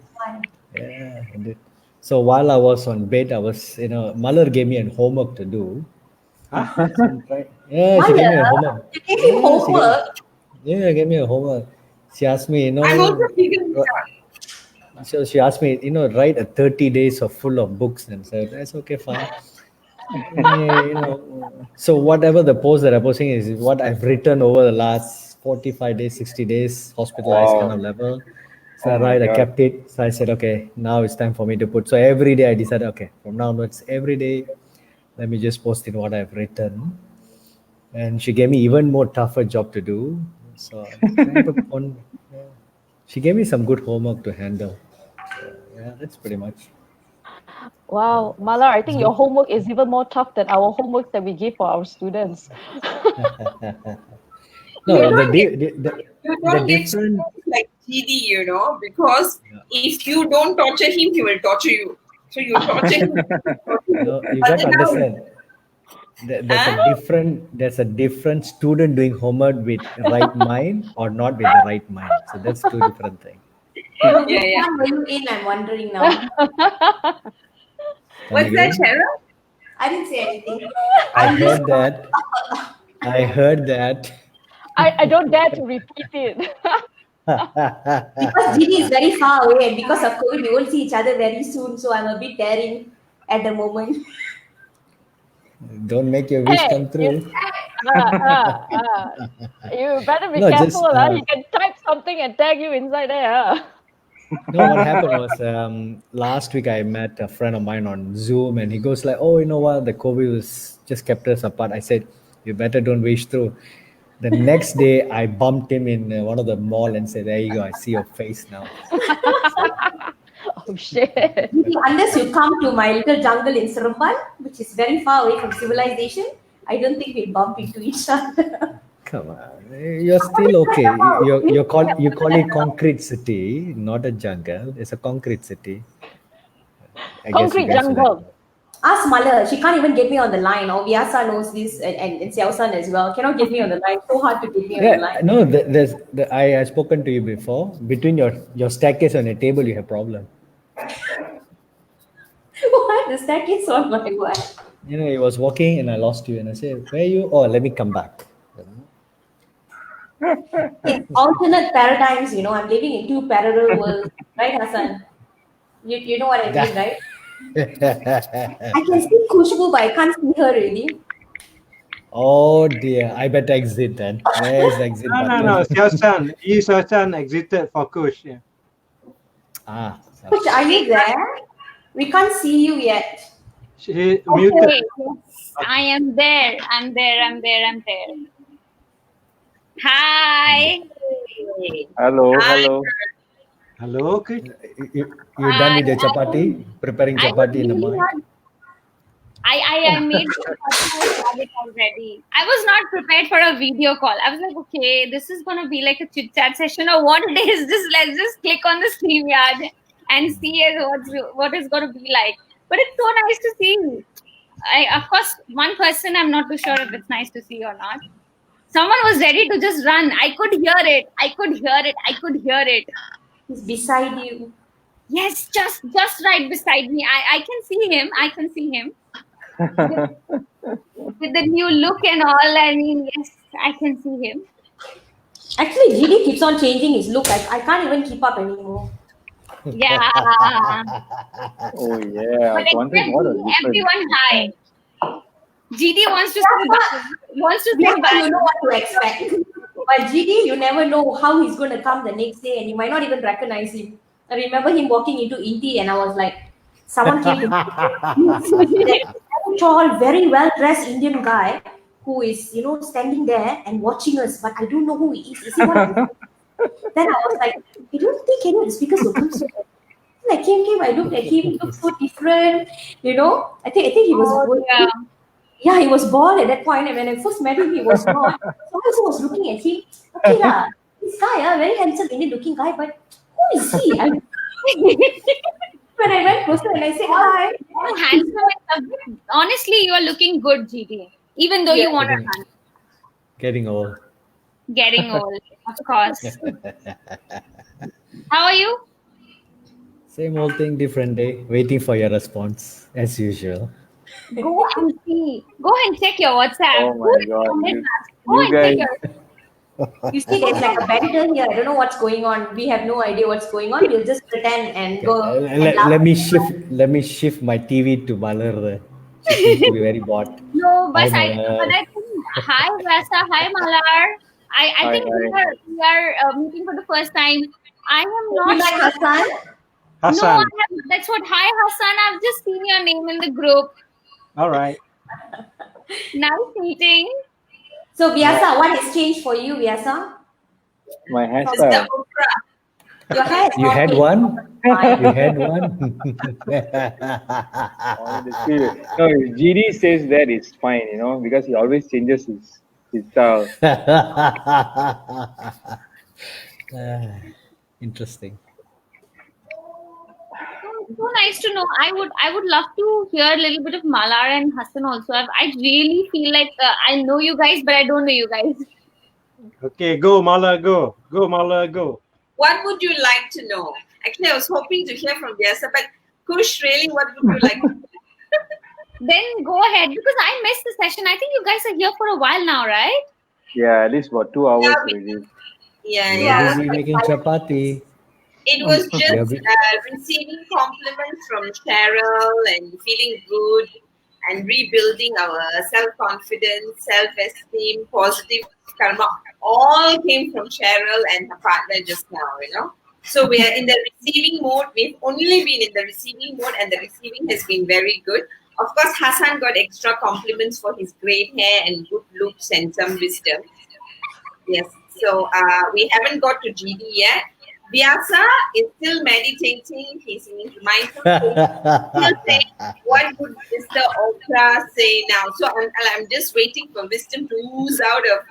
G: yeah, indeed. So while I was on bed, I was, Malar gave me a homework to do.
E: Huh?
G: Yeah, she gave me a
A: Mother,
G: homework.
A: you gave him
G: Yeah,
A: homework.
G: gave me a homework. She asked me,
C: I'm also figuring it out.
G: so she asked me, write a 30 days of full of books, and said, that's okay, fine. So whatever the post that I'm posting is what I've written over the last 45 days, 60 days, hospitalized kind
F: Wow.
G: of level. So
F: Oh my
G: I
F: God.
G: kept it. So I said, okay, now it's time for me to put. So every day I decided, okay, from now onwards, every day, let me just post in what I've written. And she gave me even more tougher job to do. So I'm trying to she gave me some good homework to handle. So, yeah, that's pretty much.
B: Wow, Mala, I think your homework is even more tough than our homework that we give for our students.
G: No,
C: You
G: the,
C: don't
G: di-
C: get
G: the, the,
C: you
G: the
C: don't get
G: different.
C: students like GD, because if you don't torture him, he will torture you. So you torture him.
G: No, you
C: But
G: got to
C: then now,
G: understand. There's a
C: huh?
G: different student doing homework with right mind or not with the right mind. So that's two different things.
A: So
C: Yeah,
A: which
C: yeah.
A: one were you in? I'm wondering now.
G: Come
C: What's that,
G: again.
C: Cheryl?
A: I didn't say anything.
G: I
A: I'm just
G: heard that. I heard that.
B: I don't dare to repeat it.
A: because Gini is very far away, and because of COVID, we won't see each other very soon. So I'm a bit daring at the moment.
G: Don't make your wish
B: Hey,
G: come true.
B: you better be
G: No,
B: careful.
G: just
B: He can type something and tag you inside there.
G: no. What happened was last week I met a friend of mine on Zoom, and he goes like, "Oh, you know what? The COVID was just kept us apart." I said, "You better don't wish through." The next day, I bumped him in one of the mall and said, "There you go. I see your face now."
B: Oh shit.
A: Gini, unless you come to my little jungle in Seremban, which is very far away from civilization, I don't think we'll bump into each other.
G: Come on, you're still okay. You call it concrete city, not a jungle. It's a concrete city. I guess you
B: Concrete
G: guys will have.
B: jungle.
A: Ask Mala, she can't even get me on the line. Or Vyasa knows this, and Xiao San as well. Cannot get me on the line. So hard to get me on the
G: Yeah,
A: line.
G: no. I have spoken to you before. Between your staircase and your table, you have problem.
A: What? The staircase on my what?
G: He was walking and I lost you, and I said, "Where are you?" Oh, let me come back.
A: It's alternate paradigms, I'm living in two parallel worlds, right, Hassan? You know what I mean, right? I can see Khushbu, but I can't see her really.
G: Oh dear, I better exit then. Where is the exit
E: No,
G: button?
E: Xiao Shan exited for Kush. Yeah.
G: Ah,
A: Kush, are you there? We can't see you yet.
E: She muted.
H: Okay, yes, I am there. I'm there. Hi.
F: Hello,
C: Hi.
F: hello.
E: Hello, Kush.
G: you done with your chapati? Preparing
H: I
G: chapati in the mind?
H: I made the chapati, I have it already. I was not prepared for a video call. I was like, okay, this is gonna be like a chit chat session or what it is. Let's just click on the StreamYard and see what it's gonna be like. But it's so nice to see you. Of course, one person I'm not too sure if it's nice to see or not. Someone was ready to just run. I could hear it.
A: He's beside you.
H: Yes, just right beside me. I can see him. With the new look and all, I mean, yes, I can see him.
A: Actually, Gini keeps on changing his look. I can't even keep up anymore.
H: Yeah.
F: Oh yeah, I
H: But
F: was wondering what a difference.
H: everyone hi. GD wants to say
A: Yeah,
H: bye.
A: you know what to expect. But Gini, you never know how he's going to come the next day, and you might not even recognize him. I remember him walking into Inti, and I was like, someone came to me. Very tall, very well dressed Indian guy who is, standing there and watching us, but I don't know who he is. Is he one of them? Then I was like, I don't think any of the speakers will come so early. Like came, I looked at him, he looked so different, I think he was
H: yeah.
A: yeah, he was bald at that point, and when I first met him, he was not. So I also was looking at him, okay lah, this guy, very handsome Indian looking guy, but who is he? When I went closer and I said hi.
H: All handsome and stuff. Honestly, you are looking good, GD. Even though you want to run.
G: Getting old.
H: Getting old, of course. How are you?
G: Same old thing, different day. Waiting for your response as usual.
H: Go and see. Go and check your WhatsApp.
F: Oh my God,
H: Go and
F: guys.
H: check your.
A: You see, there's like a banter here. I don't know what's going on. We have no idea what's going on. We'll just pretend and go.
G: Let me shift my TV to Malar. She seems to be very bored.
H: No, but
G: Hi,
H: I
G: Malar.
H: think hi Rasa, hi Malar. I
F: Hi,
H: think
F: hi.
H: we are meeting for the first time. I am not
A: You like Hassan?
H: No,
E: Hassan.
H: that's what. Hi Hassan, I've just seen your name in the group.
E: All right.
H: Nice meeting.
A: So Vyasa, what has changed for you, Vyasa?
F: My hairstyle.
A: Your hair is
G: You
A: not
G: had
A: big.
G: one?
A: Fine.
G: You had one?
F: Honestly, no, GD says that it's fine, because he always changes his style.
G: Interesting.
H: So nice to know. I would love to hear a little bit of Malar and Hassan also. I really feel like I know you guys, but I don't know you guys.
E: Okay, go Mala, go. Go Mala, go.
I: What would you like to know? Actually, I was hoping to hear from Vyasa, but Kush, really, what would you like to know?
H: Then go ahead because I missed the session. I think you guys are here for a while now, right?
F: Yeah, at least about 2 hours already.
I: Yeah.
G: Busy making chapati.
I: It was just
G: Yeah,
I: receiving compliments from Cheryl and feeling good and rebuilding our self-confidence, self-esteem, positive karma. All came from Cheryl and her partner just now, So we are in the receiving mode. We've only been in the receiving mode and the receiving has been very good. Of course, Hassan got extra compliments for his great hair and good looks and some wisdom. Yes. So we haven't got to GD yet. Vyasa is still meditating. He's in his mindful state. Still saying, what would Mr. Okra say now? So I'm just waiting for wisdom to ooze out of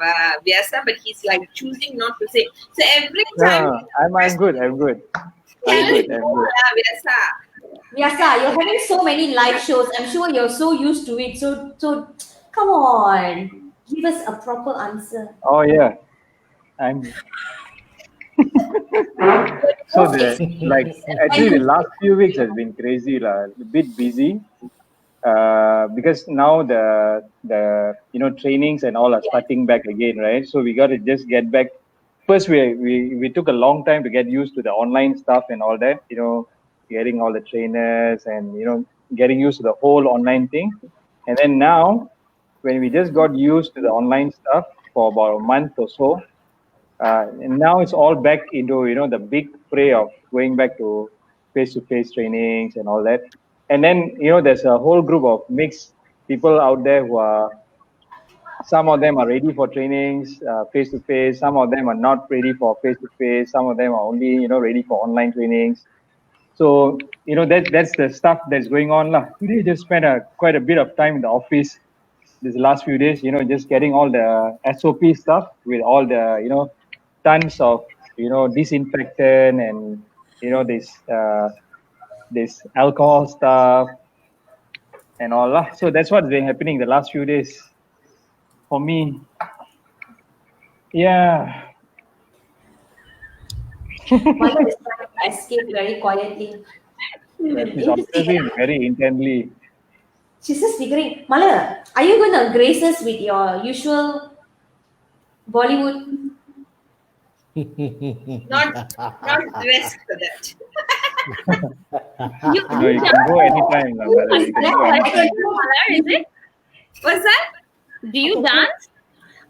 I: Vyasa, but he's like choosing not to say. So every time.
F: No, I'm good. I'm good.
I: Vyasa.
A: Vyasa, you're having so many live shows. I'm sure you're so used to it. So come on. Give us a proper answer.
F: Oh, yeah. I'm. So actually the last few weeks has been crazy, a bit busy, because now the trainings and all are starting back again, right? So we got to just get back. First, we took a long time to get used to the online stuff and all that, getting all the trainers and getting used to the whole online thing, and then now when we just got used to the online stuff for about a month or so. And now it's all back into the big fray of going back to face-to-face trainings and all that. And then there's a whole group of mixed people out there who are, some of them are ready for trainings face-to-face, some of them are not ready for face-to-face, some of them are only ready for online trainings. So that's the stuff that's going on lah. Today just spent quite a bit of time in the office these last few days, just getting all the SOP stuff with all the tons of disinfectant and this alcohol stuff and all that. So that's what's been happening the last few days for me. Yeah.
A: Mala is trying to escape very quietly.
F: She's observing very intently.
A: She's just figuring, Mala, are you going to grace us with your usual Bollywood?
I: Not dressed for that.
F: You can go anytime. You can go anytime.
H: Is it?
I: What's that?
H: Do you dance?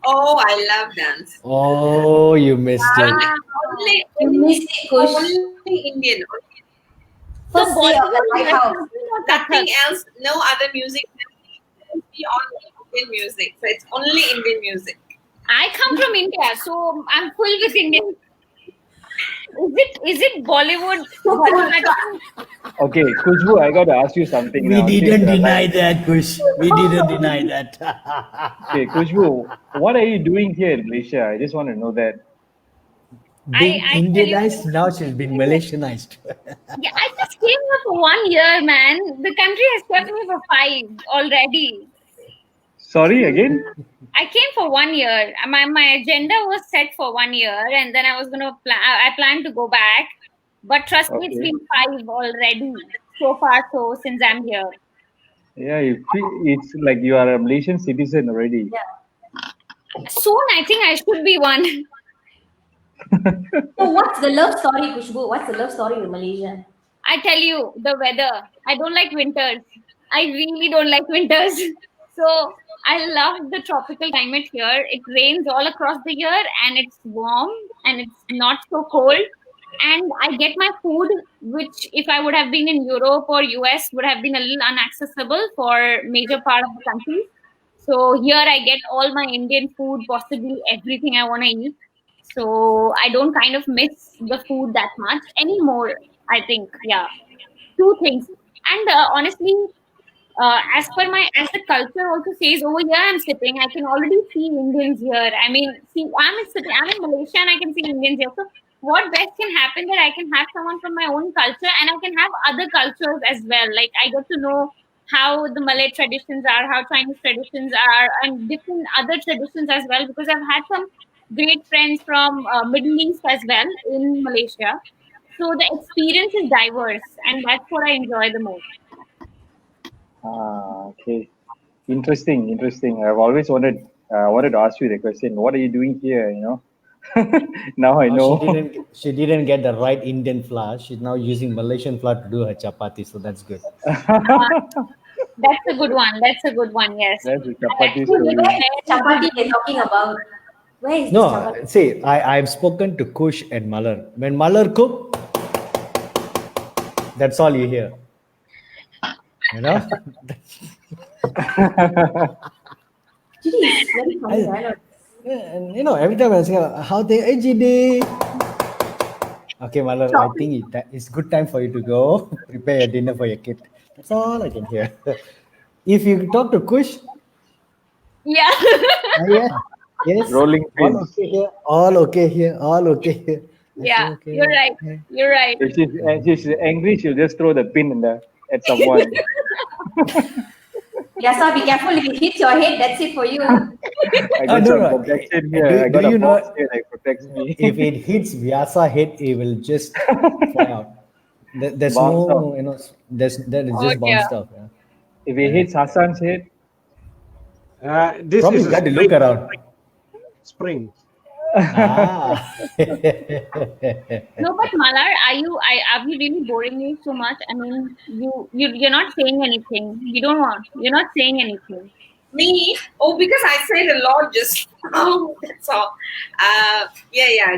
I: Oh, I love dance.
G: Oh, you missed it.
I: Only
A: You missed it, Kush.
I: only Indian.
A: First day of the lighthouse.
I: Nothing else. No other music. Only Indian music. So it's only Indian music.
H: I come from India, so I'm full with Indian. Is it Bollywood? Bharatanatyam?
F: Okay, Khushbu, I got to ask you something
G: We
F: now.
G: didn't deny that, Kush. We didn't deny that.
F: Okay, Khushbu, what are you doing here in Malaysia? I just want to know that.
G: Being
H: I tell you,
G: Indianized, now she's been Malaysianized.
H: yeah, I just came here for 1 year, man. The country has kept me for 5 already.
F: Sorry, again?
H: I came for 1 year. My agenda was set for 1 year, and then I was gonna I planned to go back. But trust me, it's
F: Okay.
H: been 5 already. So far, so since I'm here.
F: Yeah, it's like you are a Malaysian citizen already.
H: Soon, I think I should be one.
A: So what's the love story, Kushbu? What's the love story with Malaysia?
H: I tell you, the weather. I don't like winters. I really don't like winters. So I love the tropical climate here. It rains all across the year and it's warm and it's not so cold. And I get my food, which if I would have been in Europe or US, would have been a little inaccessible for major part of the country. So here I get all my Indian food, possibly everything I want to eat. So I don't kind of miss the food that much anymore. I think, yeah, two things. And honestly, as the culture also says over here, I'm sitting. I can already see Indians here. I mean, see, I'm in Malaysia and I can see Indians here. So what best can happen that I can have someone from my own culture and I can have other cultures as well. Like I get to know how the Malay traditions are, how Chinese traditions are, and different other traditions as well. Because I've had some great friends from Middle East as well in Malaysia. So the experience is diverse, and that's what I enjoy the most.
F: Okay. Interesting. I've always wanted to ask you the question. What are you doing here? Now I know.
G: She didn't get the right Indian flour. She's now using Malaysian flour to do her chapati, so that's good.
H: That's a good one. Yes.
F: That's a chapati
A: Where
F: story.
A: is chapati they're talking about? Where is this
G: No,
A: chapati?
G: see, I've spoken to Kush and Malar. When Malar cook, that's all you hear. You know?
A: Gee, it's very funny dialogue.
G: And every time I say, how they AGD? Okay, Malar, I think it's good time for you to go prepare your dinner for your kid. That's all I can hear. If you talk to Kush,
H: Yeah.
G: yeah, yes,
F: Rolling
G: all
F: pins.
G: okay here, all okay here, all okay here. I say,
H: Yeah,
G: okay,
H: you're right.
G: okay.
H: You're right.
F: If she's angry, she'll just throw the pin at someone.
A: Yasa, be careful if it hits your head, that's it for you.
F: I got
G: no,
F: some
G: no.
F: protection here. I got a box here that protects me.
G: If it hits Vyasa head, it will just fly out. There's
F: Bounce
G: no, that is just bounced off. Yeah.
F: If it hits Hassan's head,
E: This
G: Probably
E: is a
G: got to look around.
E: spring.
G: Ah.
H: No, but Malar, are you really boring me so much? I mean, you're not saying anything. You're not saying anything.
I: Me? Oh, because I said a lot just now. That's all.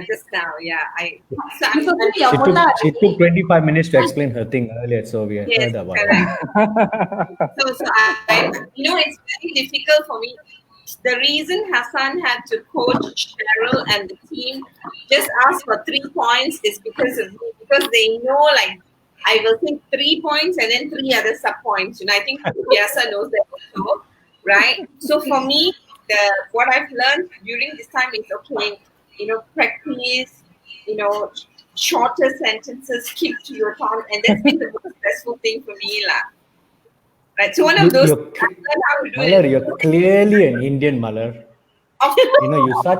I: Just now. Yeah,
A: You forgot your quota.
G: She took 25 minutes to explain her thing earlier, so we
I: Yes,
G: heard about it.
I: correct. So it's very difficult for me. The reason Hassan had to coach Cheryl and the team just ask for 3 points is because of me, because they know like I will take 3 points and then 3 other sub points. I think Vyasa knows that also, right? So for me, what I've learned during this time is practice, shorter sentences, keep to your tongue, and that's been the most stressful thing for me, lah. Right, so one of those.
G: Malar, you're clearly an Indian, Malar.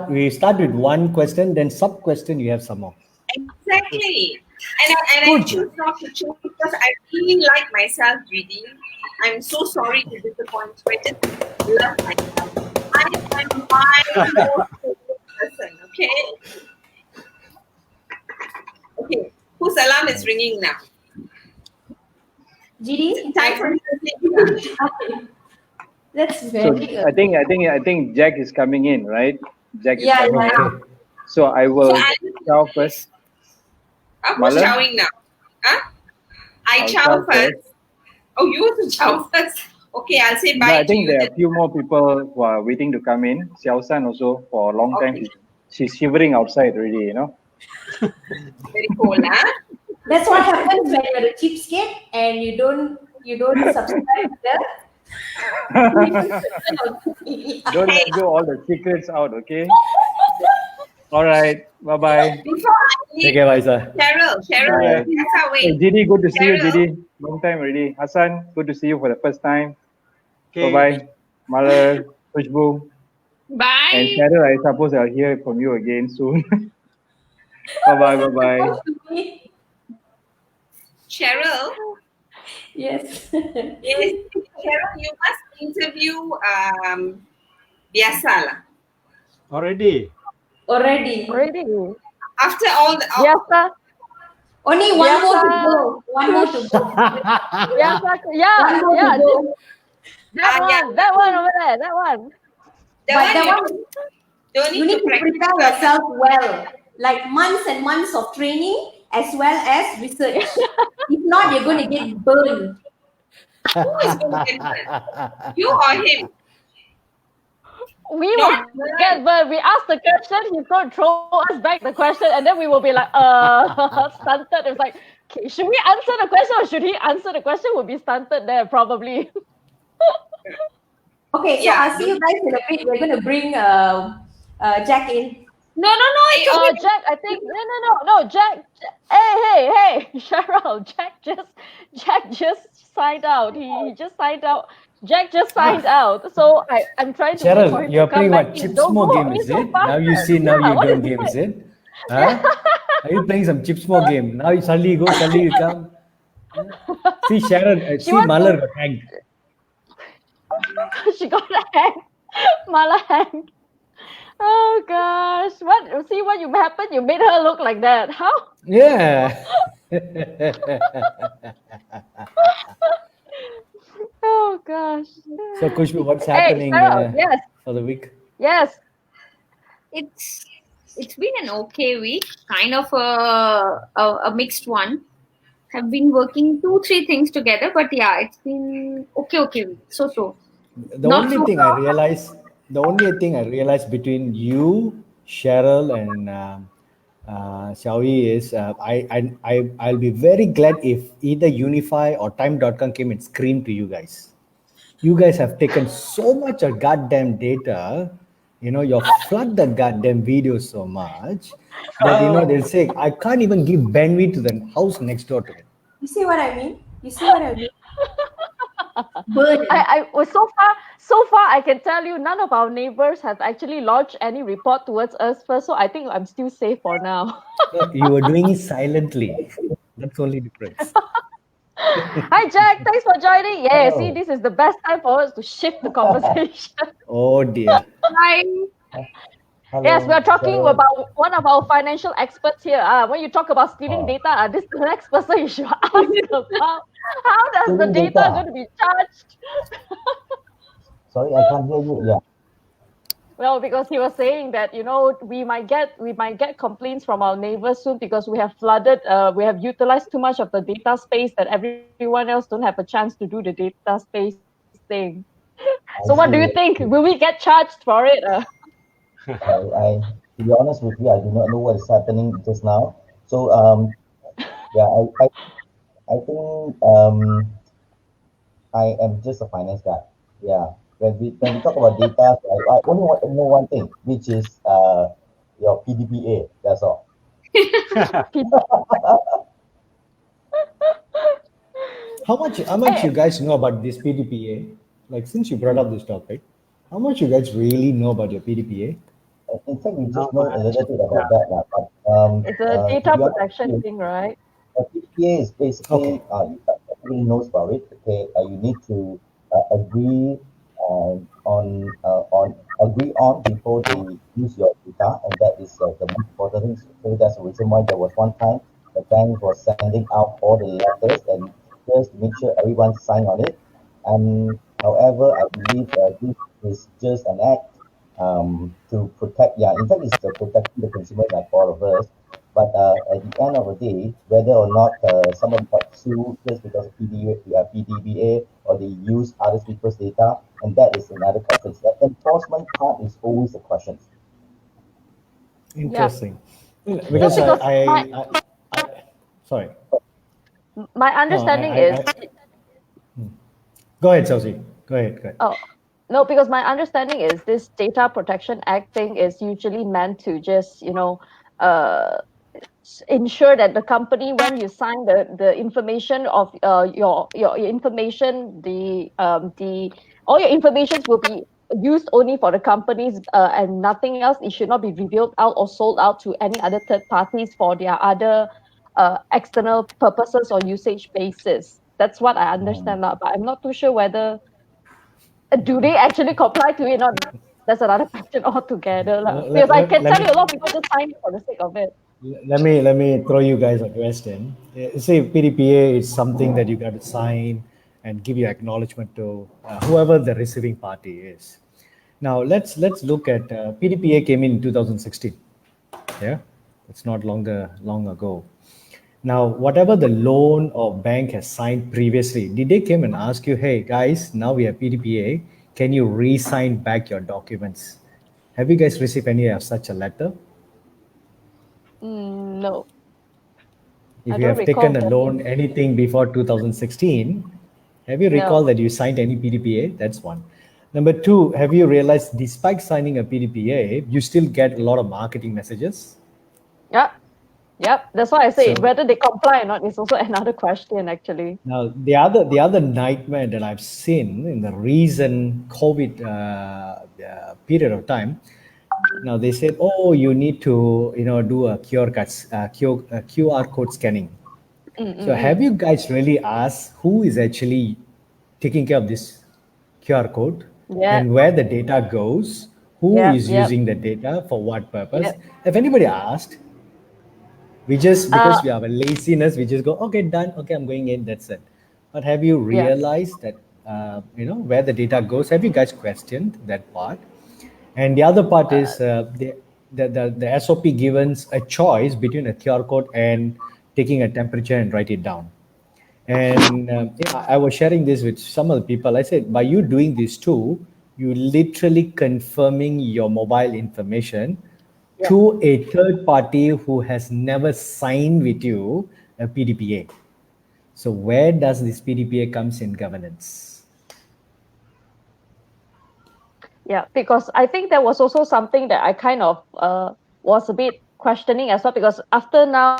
G: We start with one question, then sub question you have some more.
I: Exactly. And I choose not to choose because I really like myself reading. I'm so sorry to disappoint you. I just love myself. I am my most favorite person, okay? Okay, whose alarm is ringing now?
A: GD?
I: Time for you.
A: That's
F: so
A: very good.
F: I think Jack is coming in, right? Jack is
A: Yeah,
F: coming
A: yeah.
F: in. So I will chow first.
I: Who's
F: Mala?
I: chowing now? Huh? I
F: I'll
I: chow
F: chow
I: first. Oh, you want to chow first? Okay, I'll say
F: No,
I: bye
F: I
I: to
F: think
I: you.
F: there are
I: then.
F: a few more people who are waiting to come in. Xiao San also for a long time.
I: Okay.
F: She's shivering outside already,
I: Very cool, huh?
A: That's what happens when you're a cheapskate and you don't subscribe to the
F: Don't let go all the secrets out, okay? All right. Bye-bye.
I: Before I
G: Take
I: leave,
G: care, Vaisa.
I: Cheryl,
F: Bye.
I: that's our
F: Hey,
I: way.
F: Didi, good to see you,
I: Cheryl.
F: Didi. Long time already. Hassan, good to see you for the first time.
E: Okay.
F: Bye-bye. Malar, Khushbu, and
H: Bye.
F: Cheryl, I suppose I'll hear from you again soon. Bye-bye, bye-bye.
I: Cheryl,
A: Yes.
I: yes, Cheryl, you must interview Biasa lah.
E: Already.
A: Already.
I: After all the
B: Yes, sir.
A: Only one
B: Yes,
A: more to
B: sir.
A: go. One more to go.
B: Yes, sir. Yeah,
A: One more
B: yeah.
A: to go.
B: That one over there. That one.
A: But that
I: you
A: one,
I: don't
A: you
I: need
A: need
I: to
A: to
I: practice
A: prepare yourself well. Like months and months of training as well as research. If not, you're going to get burned.
I: Who is going to get burned? You or him?
B: We will get, but we ask the question, he's going to throw us back the question, and then we will be like, stunted. It's like, okay, should we answer the question or should he answer the question? We'll be stunted there, probably.
A: Okay, so
I: Yeah.
A: I'll see you guys in a bit. We're going to bring Jack in.
H: No, it's okay.
B: Jack, I think, no, Jack, hey, Cheryl, Jack just signed out. He just signed out. Jack just signed out. So I'm trying to wait for
G: Cheryl,
B: him
G: you're
B: to come
G: playing
B: back
G: what?
B: in.
G: Chips
B: Don't
G: more
B: go
G: game,
B: away
G: is
B: so
G: it?
B: fast.
G: Now you see, now
B: Yeah,
G: you
B: what
G: don't
B: is
G: game,
B: it?
G: is it? Huh? Are you playing some chips more game? Now you suddenly go, suddenly you come. See Sharon,
B: She
G: see
B: wants
G: Malar
B: to-
G: got hanged.
B: She got hanged. Mala hanged. Oh gosh. See what you happened? You made her look like that. How?
G: Yeah.
B: Oh gosh.
G: So Kushbu, what's
B: Hey,
G: happening
B: Cheryl, yes.
G: for the week?
B: Yes.
H: It's been an okay week, kind of a mixed one. Have been working 2-3 things together, but yeah, it's been okay week. So.
G: The
H: Not
G: only
H: so
G: thing I realized between you, Cheryl, and Xiaoyi is I'll be very glad if either Unify or Time.com came and screamed to you guys. You guys have taken so much of goddamn data, you flood the goddamn video so much that they'll say I can't even give bandwidth to the house next door to it.
A: You see what I mean? Burn.
B: I so far I can tell you none of our neighbors have actually lodged any report towards us first, so I think I'm still safe for now.
G: You were doing it silently. That's the only difference.
B: Hi Jack, thanks for joining. Yeah,
J: Hello.
B: see, this is the best time for us to shift the conversation.
G: Oh dear.
H: Hi.
J: Hello,
B: Yes, we are talking
J: Cheryl.
B: about one of our financial experts here. When you talk about stealing data, this is the next person you should ask about. How does the
J: Stealing
B: data
J: data?
B: going to be charged?
J: Sorry, I can't hear you. Yeah.
B: Well, because he was saying that we might get complaints from our neighbors soon because we have utilized too much of the data space that everyone else don't have a chance to do the data space thing. So what do you think? Will we get charged for it?
J: To be honest with you, I do not know what is happening just now. So yeah, I think I am just a finance guy. Yeah. When we talk about data, I only want to know one thing, which is your PDPA. That's all.
G: How much you guys know about this PDPA? Like, since you brought up this topic, how much you guys really know about your PDPA?
J: In fact, we just know a little bit about that. But
B: It's a
J: to
B: data
J: be honest
B: protection
J: with you,
B: thing, right?
J: PDPA is basically everybody knows about it. Okay, you need to agree on before they use your data, and that is the most important thing. So that's the reason why there was one time the bank was sending out all the letters and just to make sure everyone signed on it. And however, I believe this is just an act to protect. Yeah, in fact, it's the protecting the consumers like all of us. But at the end of the day, whether or not somebody got sued just because of PDBA or they use other people's data, and that is another question. The enforcement part is always a question.
G: Interesting. Because
B: because
G: sorry.
B: my
G: No,
B: understanding is
G: go ahead, Chelsea. Go ahead. Go ahead.
B: oh no, because my understanding is this Data Protection Act thing is usually meant to just uh ensure that the company, when you sign the information of your information, the all your informations will be used only for the companies, and nothing else. It should not be revealed out or sold out to any other third parties for their other external purposes or usage basis. That's what I understand now, but I'm not too sure whether do they actually comply to it or not. That's another question altogether lah. Because I can
G: Let
B: tell
G: me
B: you a lot of people just sign it for the sake of it.
G: let me throw you guys a question. Say PDPA is something that you got to sign and give your acknowledgement to whoever the receiving party is. Now let's look at PDPA came in 2016. Yeah, it's not long ago. Now, whatever the loan or bank has signed previously, did they come and ask you, hey guys, now we have PDPA, can you re-sign back your documents? Have you guys received any of such a letter?
B: No.
G: If
B: I
G: you
B: don't
G: have taken a
B: recall
G: loan,
B: getting.
G: anything before 2016, have you recalled
B: No.
G: that you signed any PDPA? That's one. Number two, have you realized despite signing a PDPA, you still get a lot of marketing messages?
B: Yep. That's why I say
G: So
B: whether they comply or not is also another question actually.
G: now the other nightmare that I've seen in the recent COVID period of time. Now they said, oh, you need to do a QR code scanning. So have you guys really asked who is actually taking care of this QR code
B: Yeah.
G: and where the data goes? Who
B: Yep.
G: is
B: Yep.
G: using the data for what purpose?
B: Yep.
G: Have anybody asked? We just,
B: Uh.
G: because we have a laziness, we just go, okay, done. Okay, I'm going in. That's it. But have you
B: Yeah.
G: realized that where the data goes? Have you guys questioned that part? And the other part is the SOP gives a choice between a QR code and taking a temperature and write it down. And I was sharing this with some of the people. I said, by you doing this too, you literally confirming your mobile information to a third party who has never signed with you a PDPA. So where does this PDPA comes in governance?
B: Yeah, because I think there was also something that I kind of was a bit questioning as well, because after now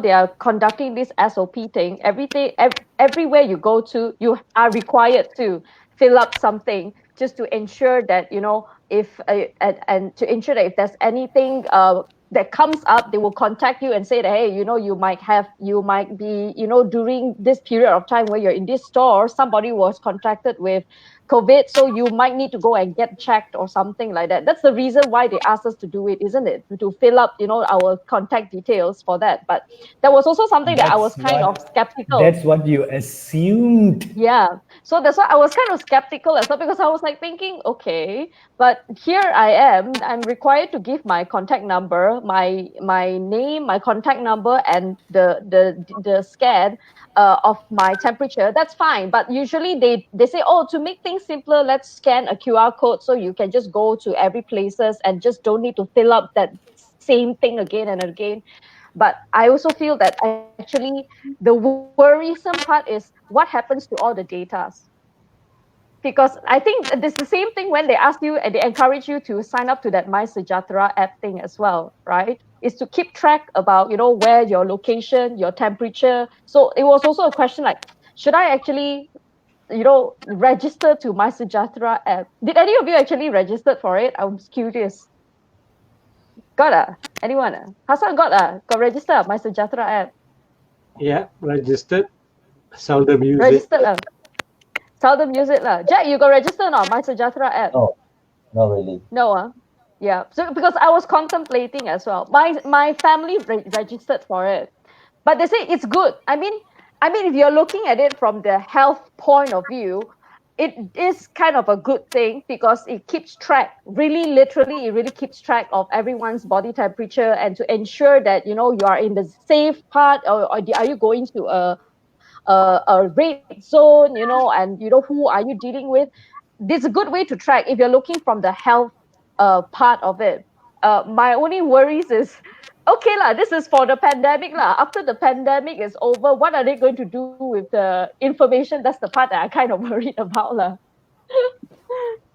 B: they are conducting this SOP thing, everywhere you go to, you are required to fill up something just to ensure that if and to ensure that if there's anything that comes up, they will contact you and say that, hey, you might be, during this period of time where you're in this store, somebody was contacted with COVID, so you might need to go and get checked or something like that. That's the reason why they asked us to do it, isn't it? To fill up, our contact details for that. But that was also something that I was kind of skeptical.
G: That's what you assumed.
B: Yeah. So that's why I was kind of skeptical as well, because I was like thinking, okay, but here I am, I'm required to give my contact number, my name, my contact number, and the scan of my temperature. That's fine. But usually they say, oh, to make things simpler, let's scan a QR code so you can just go to every places and just don't need to fill up that same thing again and again. But I also feel that actually the worrisome part is what happens to all the data. Because I think it's the same thing when they ask you and they encourage you to sign up to that My Sejahtera app thing as well, right? Is to keep track about, where your location, your temperature. So it was also a question like, should I actually, register to My Sejahtera app? Did any of you actually registered for it? I'm curious. Got anyone? Hassan got register My Sejahtera app.
E: Yeah, registered. Seldom use it.
B: Registered Seldom use it lah. Jack, you got registered or not? My Sejahtera app?
J: No, not really.
B: No, yeah. So because I was contemplating as well. My family registered for it, but they say it's good. I mean, if you're looking at it from the health point of view, it is kind of a good thing because it keeps track. Really, literally, it really keeps track of everyone's body temperature and to ensure that you are in the safe part, or are you going to a red zone, and who are you dealing with. This is a good way to track if you're looking from the health part of it. My only worries is okay lah, this is for the pandemic lah. After the pandemic is over, what are they going to do with the information? That's the part that I kind of worried about lah.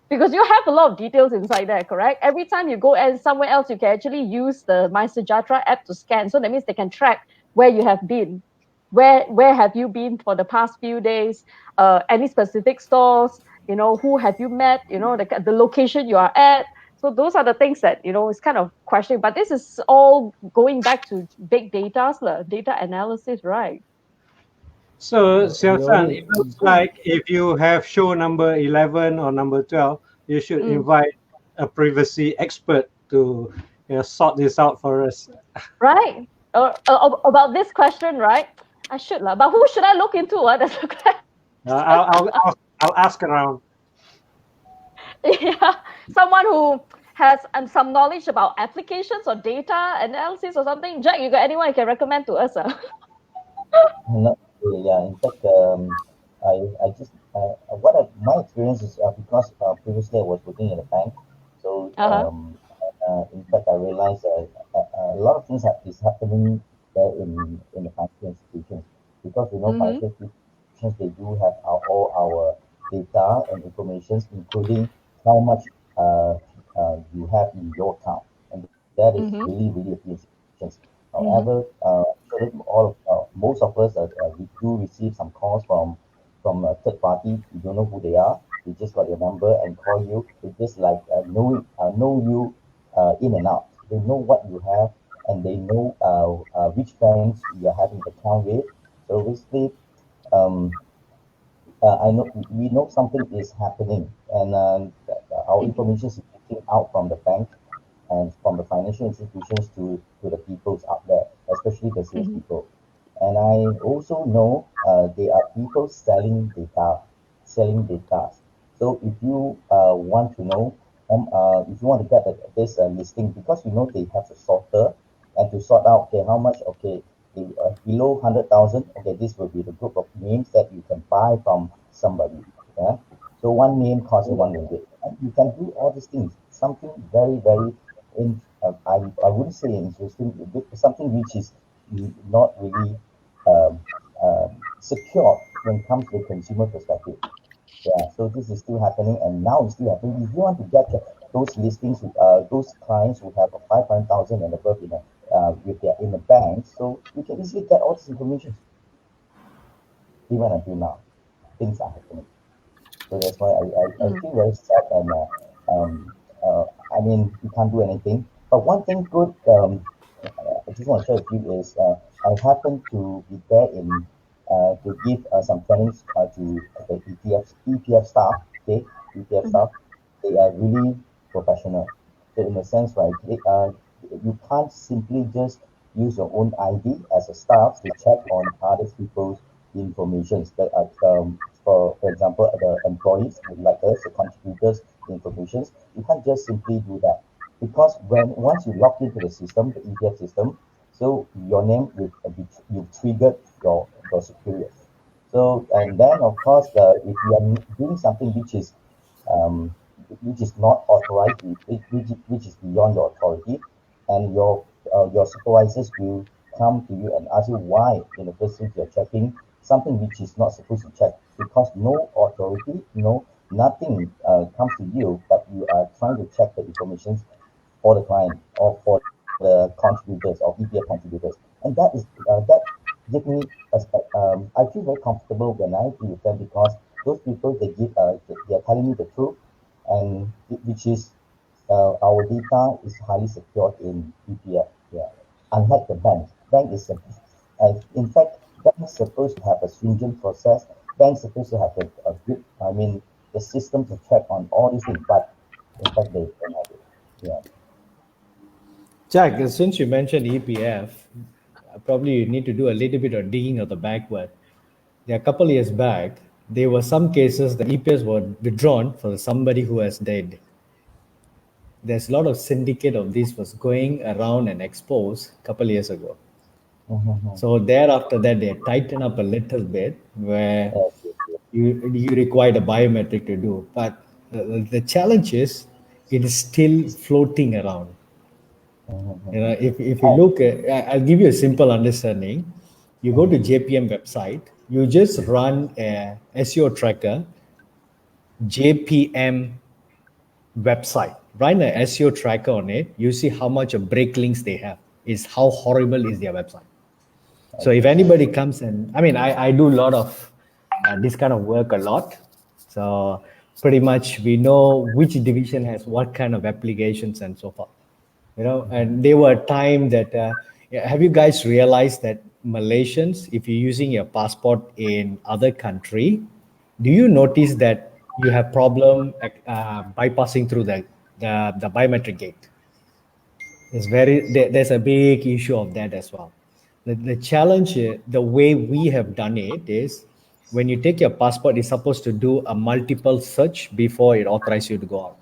B: Because you have a lot of details inside there, correct? Every time you go and somewhere else, you can actually use the My Sejahtera app to scan. So that means they can track where you have been. Where have you been for the past few days? Any specific stores? Who have you met? The location you are at. So those are the things that, is kind of questioning. But this is all going back to big data analysis, right?
E: So,
G: The
E: Siasan,
G: only
E: it looks like if you have show number 11 or number 12, you should invite a privacy expert to sort this out for us.
B: Right. About this question, right? I should lah. But who should I look into? That's a question.
E: I'll ask around.
B: Yeah, someone who has some knowledge about applications or data analysis or something. Jack, you got anyone you can recommend to us?
J: Not really, yeah. In fact, I just my experience is because previously I was working in a bank, so in fact I realized a lot of things is happening there in the financial institutions because financial institutions they do have all our data and information, including how much you have in your account, and that is really a key information. However, most of us we do receive some calls from a third party. You don't know who they are. They just got your number and call you. They just like know you in and out. They know what you have and they know which banks you are having the account with. So basically, um, I know we know something is happening, and our information is leaking out from the bank and from the financial institutions to the peoples out there, especially the salespeople. And I also know there are people selling data. So if you want to know, if you want to get this listing, because they have a sorter and to sort out, okay, how much, okay, below 100,000, okay, this will be the group of names that you can buy from somebody. Yeah. So one name costs 1 ringgit. And you can do all these things. Something very, very I wouldn't say interesting, something which is not really um, secure when it comes to the consumer perspective. Yeah, so this is still happening, and now it's still happening. If you want to get those listings, those clients who have a 500,000 and above with their in the bank, so you can easily get all this information. Even until now, things are happening. So that's why I feel very sad, and I mean we can't do anything. But one thing good I just want to share with you is I happened to be there to give some trainings to the EPF staff. Okay, EPF staff, they are really professional. So in a sense, right, you can't simply just use your own ID as a staff to check on other people's information. That for example, the employees like us, the contributors, the information. You can't just simply do that because once you log into the system, the EPF system, so your name you've triggered your superiors. So and then of course if you are doing something um, which is not authorized, which is beyond your authority, and your supervisors will come to you and ask you why in the first place you're checking something which is not supposed to check because no authority, no nothing comes to you, but you are trying to check the information for the client or for the contributors or EPF contributors. And that give me I feel very comfortable when I deal with them because those people they are telling me the truth and which is our data is highly secured in EPF. Yeah, unlike the banks. Bank is in fact banks supposed to have a stringent process. Banks supposed to have a good the system to check on all these things, but in fact they don't have it. Yeah.
G: Jack, since you mentioned EPF, probably you need to do a little bit of digging of the backward. There are a couple of years back, there were some cases the EPFs were withdrawn for somebody who has died. There's a lot of syndicate of this was going around and exposed a couple of years ago. So thereafter that they tighten up a little bit where you require the biometric to do. But the challenge is it is still floating around. You know, if you look at, I'll give you a simple understanding. You go to JPM website, you just run a SEO tracker, JPM website, run an SEO tracker on it, you see how much of break links they have, is how horrible is their website. So if anybody comes and, I mean, I do a lot of this kind of work a lot. So pretty much we know which division has what kind of applications and so forth. You know, and there were a time that, have you guys realized that Malaysians, if you're using your passport in other country, do you notice that you have problem bypassing through the biometric gate? It's there's a big issue of that as well. The challenge, the way we have done it is, when you take your passport, it's supposed to do a multiple search before it authorizes you to go out.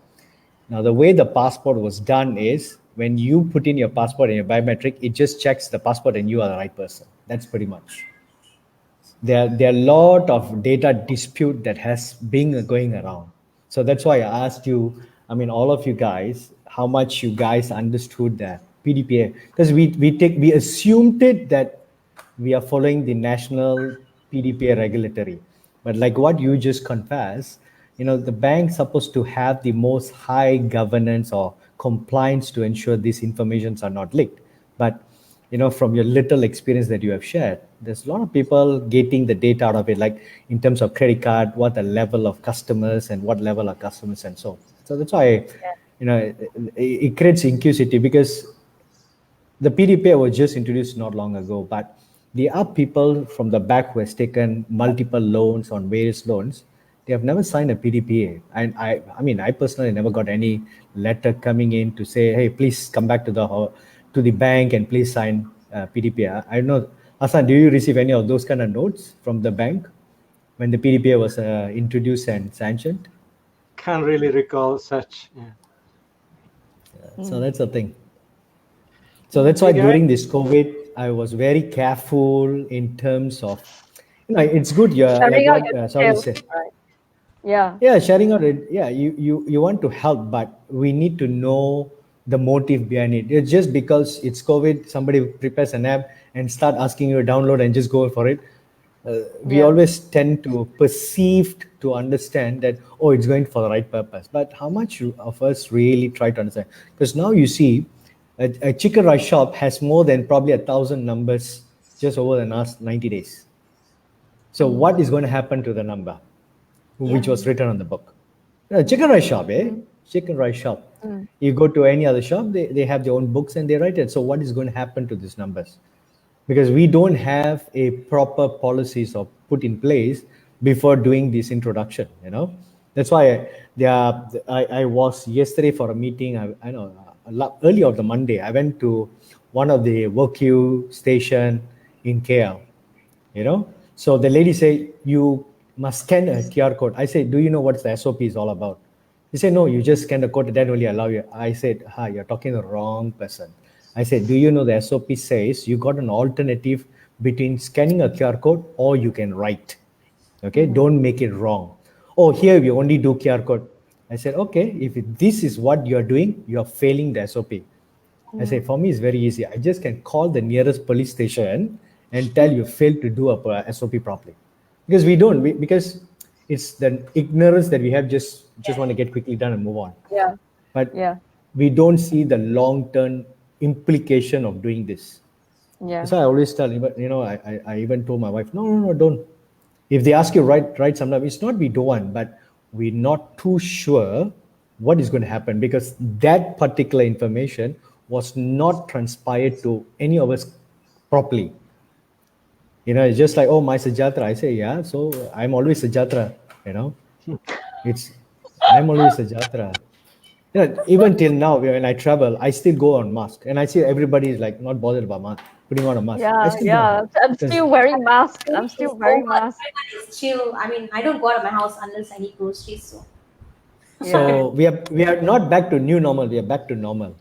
G: Now, the way the passport was done is, when you put in your passport and your biometric, it just checks the passport and you are the right person. That's pretty much. There are a lot of data dispute that has been going around. So that's why I asked you, I mean, all of you guys, how much you guys understood that PDPA, because we assumed it that we are following the national PDPA regulatory. But like what you just confessed, you know, the bank's supposed to have the most high governance or compliance to ensure these informations are not leaked. But, you know, from your little experience that you have shared, there's a lot of people getting the data out of it, like in terms of credit card, what the level of customers and what level of customers and so. So that's why, you know, it creates inclusivity, because the PDPA was just introduced not long ago, but there are people from the back who has taken multiple loans on various loans. They have never signed a PDPA. And I mean, I personally never got any letter coming in to say, hey, please come back to the bank and please sign PDPA. I don't know, Hassan, do you receive any of those kind of notes from the bank when the PDPA was introduced and sanctioned?
E: Can't really recall such. Yeah.
G: So that's the thing. So that's why during this COVID, I was very careful in terms of, you know, it's good. You're like what sorry said.
B: Right. Yeah.
G: Yeah, sharing out it. Yeah, you want to help, but we need to know the motive behind it. It's just because it's COVID, somebody prepares an app and start asking you to download and just go for it. We always tend to perceive to understand that, oh, it's going for the right purpose. But how much of us really try to understand? Because now you see, a chicken rice shop has more than probably 1,000 numbers just over the last 90 days. So what is going to happen to the number, which was written on the book? Chicken rice shop, Chicken rice shop. You go to any other shop, they have their own books and they write it. So what is going to happen to these numbers? Because we don't have a proper policies or put in place before doing this introduction, you know. That's why I was yesterday for a meeting. I know early of the Monday, I went to one of the WorkQ station in KL, you know. So the lady said, you must scan a QR code. I said, do you know what the SOP is all about? He said, no, you just scan the code, then only allow you. I said, you're talking to the wrong person. I said, do you know the SOP says you got an alternative between scanning a QR code or you can write. Okay, don't make it wrong. Oh, here we only do QR code. I said, okay, if this is what you're doing, you're failing the SOP. I said, for me, it's very easy. I just can call the nearest police station and tell you failed to do a SOP properly. Because we don't, because it's the ignorance that we have, just want to get quickly done and move on.
B: Yeah.
G: But we don't see the long-term implication of doing this.
B: Yeah.
G: So I always tell, you know, I even told my wife, no, don't. If they ask you write sometimes, it's not we don't want, but we're not too sure what is going to happen, because that particular information was not transpired to any of us properly. You know, it's just like, oh, my Sajatra. I say, yeah, so I'm always Sajatra, you know. I'm always Sajatra. You know, even till now, when I travel, I still go on mask. And I see everybody is like not bothered about mask, putting on a mask.
B: I'm still wearing mask. I'm still wearing mask.
A: It's chill. I mean, I don't go out of my house unless I need groceries.
G: So we are not back to new normal. We are back to normal.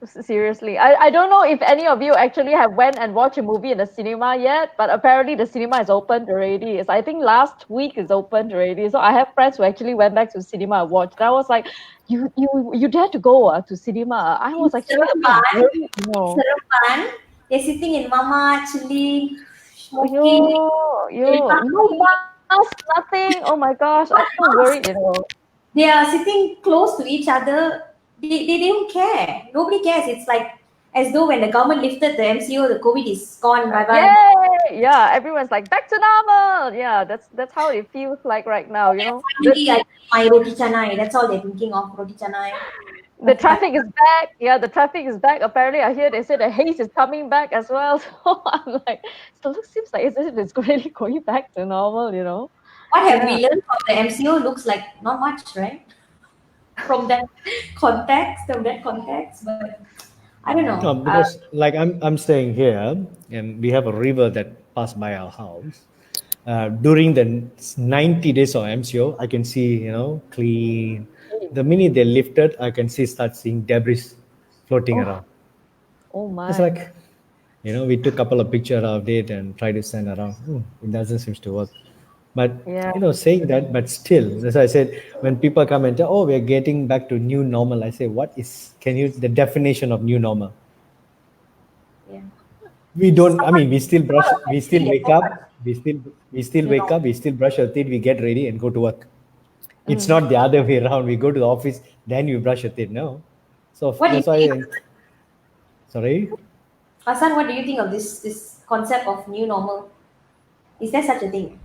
B: Seriously, I don't know if any of you actually have went and watched a movie in the cinema yet, but apparently the cinema is opened already. I think last week is opened already. So I have friends who actually went back to cinema and watched. And I was like, you dare to go to cinema? I was actually a bit worried,
A: Seremban. They're sitting in mama, chilling, smoking.
B: No mask, nothing. Oh my gosh, I'm so worried.
A: They are sitting close to each other. They don't care. Nobody cares. It's like as though when the government lifted the MCO, the COVID is gone. Bye bye.
B: Yay! Yeah, everyone's like back to normal. Yeah, that's how it feels like right now.
A: Finally, I eat my roti canai. That's all they're thinking of, roti canai.
B: The traffic is back. Yeah, the traffic is back. Apparently, I hear they said the haze is coming back as well. So I'm like, so it seems like it's really going back to normal.
A: What have we learned from the MCO? Looks like not much, right? From that context, but I don't know.
G: No, because like I'm staying here, and we have a river that passed by our house. During the 90 days of MCO, I can see clean. The minute they lifted, I can start seeing debris floating around.
B: Oh my!
G: It's like we took a couple of pictures of it and tried to send around. It doesn't seem to work. But saying that, but still, as I said, when people come and tell, "Oh, we're getting back to new normal," I say, "What is? Can you the definition of new normal?"
A: Yeah.
G: We don't. I mean, we still brush. We still wake up. We still wake up. We still brush our teeth. We get ready and go to work. It's not the other way around. We go to the office, then you brush your teeth. No. So that's why. Sorry.
A: Hassan, what do you think of this concept of new normal? Is there such a thing?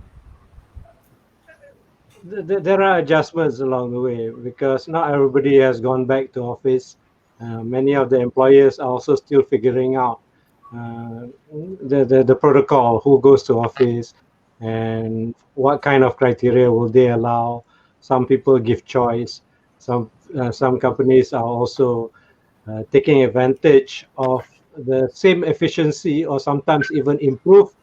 E: There are adjustments along the way because not everybody has gone back to office. Many of the employers are also still figuring out the protocol, who goes to office, and what kind of criteria will they allow. Some people give choice. Some companies are also taking advantage of the same efficiency or sometimes even improve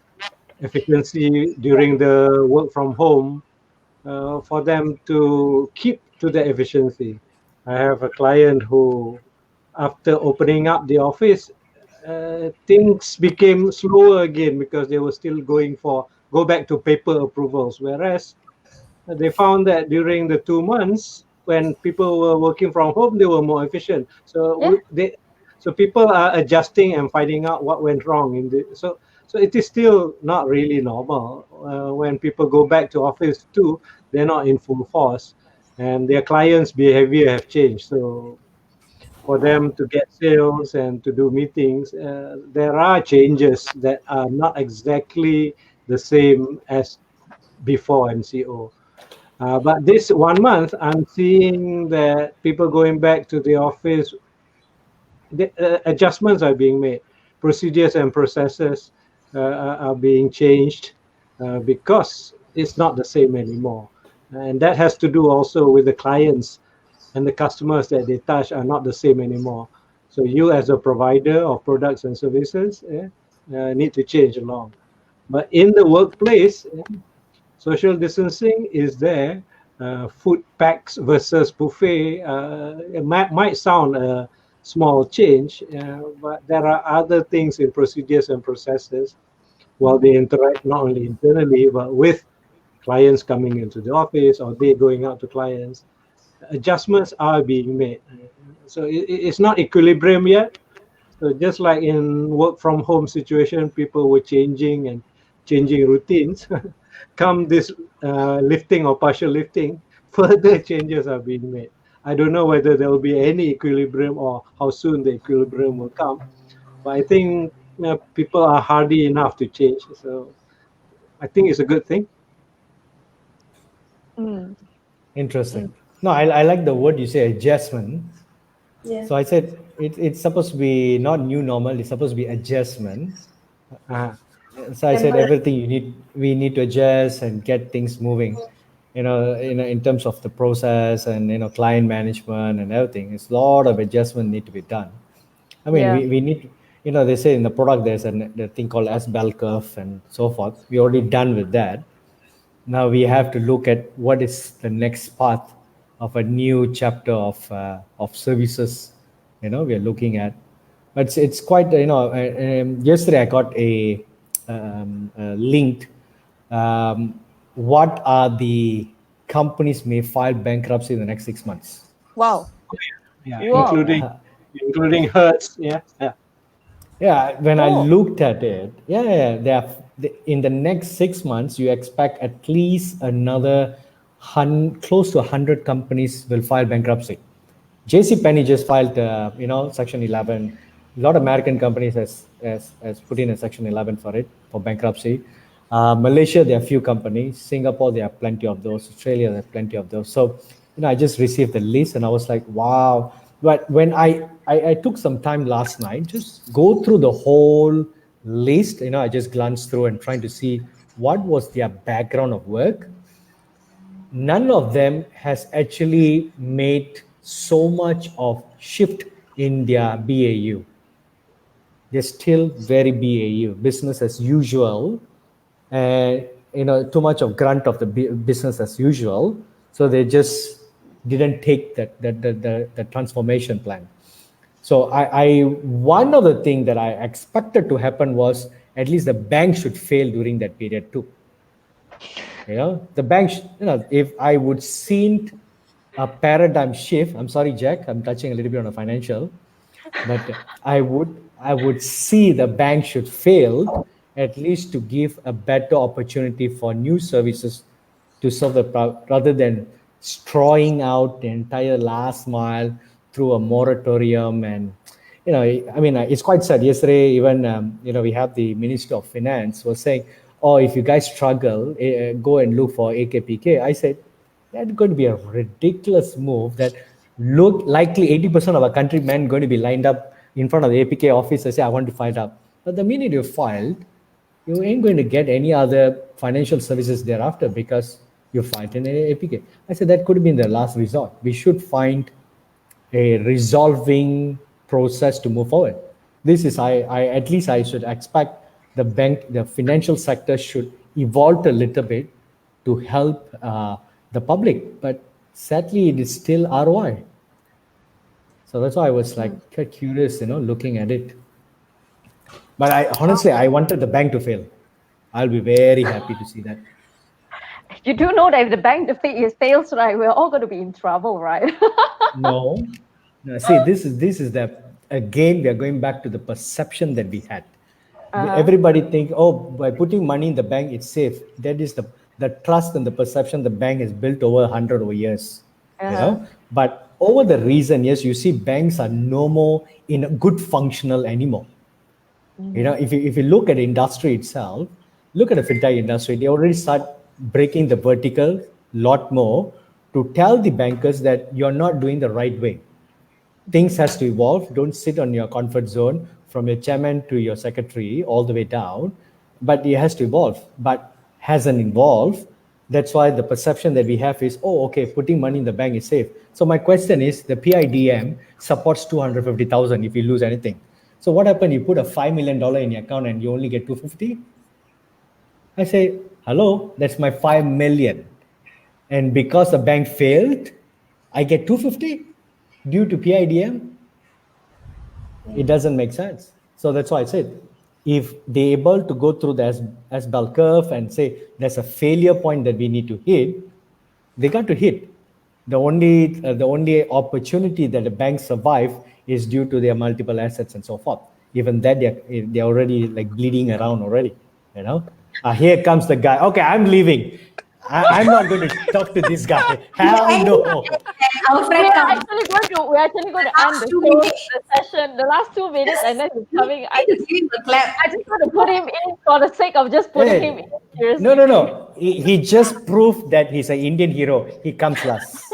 E: efficiency during the work from home for them to keep to the efficiency. I have a client who, after opening up the office, things became slower again because they were still go back to paper approvals. Whereas they found that during the 2 months when people were working from home, they were more efficient. So people are adjusting and finding out what went wrong so it is still not really normal. When people go back to office too, they're not in full force, and their clients' behavior have changed. So for them to get sales and to do meetings, there are changes that are not exactly the same as before MCO. But this 1 month, I'm seeing that people going back to the office, adjustments are being made. Procedures and processes are being changed because it's not the same anymore. And that has to do also with the clients and the customers that they touch are not the same anymore. So you as a provider of products and services need to change along. But in the workplace, social distancing is there. Food packs versus buffet. It might sound a small change, but there are other things in procedures and processes while they interact not only internally but with clients coming into the office or they going out to clients. Adjustments are being made. So it's not equilibrium yet. So just like in work from home situation, people were changing routines. Come this lifting or partial lifting, further changes are being made. I don't know whether there will be any equilibrium or how soon the equilibrium will come. But I think people are hardy enough to change. So I think it's a good thing.
G: Interesting. No, I like the word you say, adjustment.
A: Yeah.
G: So I said it's supposed to be not new normal. It's supposed to be adjustment. So I said everything we need to adjust and get things moving. In terms of the process and client management and everything, it's a lot of adjustment need to be done. I mean, we need. They say in the product there's the thing called S bell curve and so forth. We already done with that. Now we have to look at what is the next path a new chapter of services, we are looking at. But it's quite, yesterday I got a linked. What are the companies may file bankruptcy in the next 6 months?
B: Wow.
E: Yeah,
B: Wow.
E: including Hertz. Yeah.
G: Yeah, when I looked at it, in the next 6 months, you expect at least another close to 100 companies will file bankruptcy. JCPenney just filed, Section 11. A lot of American companies has put in a Section 11 for bankruptcy. Malaysia, there are few companies. Singapore, there are plenty of those. Australia, there are plenty of those. So, I just received the list and I was like, wow. But when I took some time last night, just go through the whole list, I just glanced through and trying to see what was their background of work. None of them has actually made so much of shift in their BAU. They're still very BAU, business as usual, and too much of grunt of the business as usual. So they just didn't take the transformation plan. So I one of the things that I expected to happen was at least the bank should fail during that period too. The bank, if I would seen a paradigm shift, I'm sorry, Jack, I'm touching a little bit on the financial, but I would see the bank should fail at least to give a better opportunity for new services to serve rather than strawing out the entire last mile through a moratorium. And it's quite sad. Yesterday, even we have the Minister of Finance was saying, "Oh, if you guys struggle, go and look for AKPK." I said, that's going to be a ridiculous move that look likely 80% of our countrymen going to be lined up in front of the APK office and say, I want to file up. But the minute you filed, you ain't going to get any other financial services thereafter because you filed in APK. I said that could have been the last resort. We should find a resolving process to move forward. This is, at least I should expect the financial sector should evolve a little bit to help the public, but sadly it is still ROI. So that's why I was like curious, looking at it. But I wanted the bank to fail. I'll be very happy to see that.
B: You do know that if the bank fails, right, we're all going to be in trouble, right?
G: No. See, this is again, we are going back to the perception that we had. Everybody think, by putting money in the bank, it's safe. That is the trust and the perception the bank has built over 100 years. But over the recent years, you see banks are no more in a good functional anymore. If you look at the industry itself, look at the fintech industry, they already start breaking the vertical lot more to tell the bankers that you're not doing the right way. Things has to evolve. Don't sit on your comfort zone from your chairman to your secretary all the way down, but it has to evolve. But hasn't evolved. That's why the perception that we have is, putting money in the bank is safe. So my question is, the PIDM supports 250,000 if you lose anything. So what happened? You put a $5 million in your account and you only get 250? I say, hello, that's my 5 million. And because the bank failed, I get 250 due to PIDM? It doesn't make sense. So that's why I said, if they're able to go through the S-bell curve and say there's a failure point that we need to hit, they got to hit. The only opportunity that the banks survive is due to their multiple assets and so forth. Even that they're already like bleeding around already. Here comes the guy. Okay, I'm leaving. I'm not going to talk to this guy. Hell no.
B: We're actually going to end the session, the last 2 minutes, and then he's coming. I just want to put him in for the sake of just putting him in. Seriously.
G: No. He just proved that he's an Indian hero. He comes last.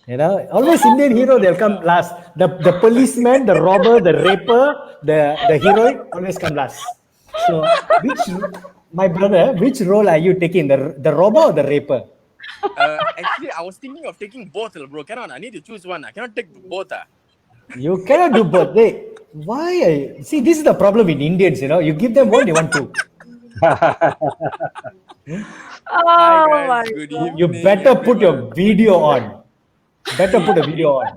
G: Always Indian hero, they'll come last. The policeman, the robber, the raper, the heroine always come last. So, my brother, which role are you taking? The robber or the raper?
K: Actually, I was thinking of taking both, bro. I need to choose one. I cannot take both.
G: You cannot do both. Why? See, this is the problem with Indians. You give them one, they want two.
K: Hi
B: Oh my
K: guys, good
B: god.
G: You
K: evening,
G: better put your
K: everyone.
G: video on. Better put a video on.
A: Are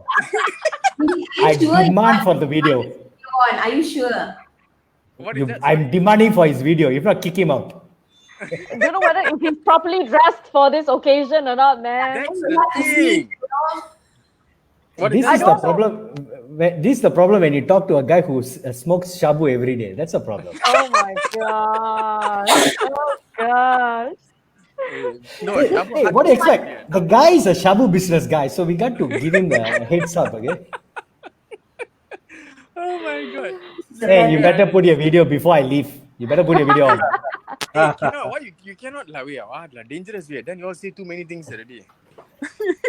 A: you
G: I
A: sure you
G: demand for
A: want
G: the video.
A: on? Are you sure?
K: What is that?
G: I'm
K: Sorry?
G: demanding for his video. If not, kick him out.
B: Do you know whether if he's properly dressed for this occasion or not, man?
K: That's
A: We
K: the
A: have to see,
K: thing. What is
G: This
K: that?
B: I
G: is the
B: don't know.
G: problem. This is the problem when you talk to a guy who smokes shabu every day. That's a problem.
B: Oh my gosh. Oh gosh.
K: No,
G: Hey,
K: Shabu
G: hey,
K: hard
G: what
K: to
G: do you
K: find
G: expect?
K: here.
G: The guy is a shabu business guy, so we got to give him the heads up, okay?
K: Oh my god.
G: Hey, you
K: Seriously,
G: better put your video before I leave. You better put your video on.
K: hey, cannot. Why you cannot like we are dangerous way. Then you all say too many things already.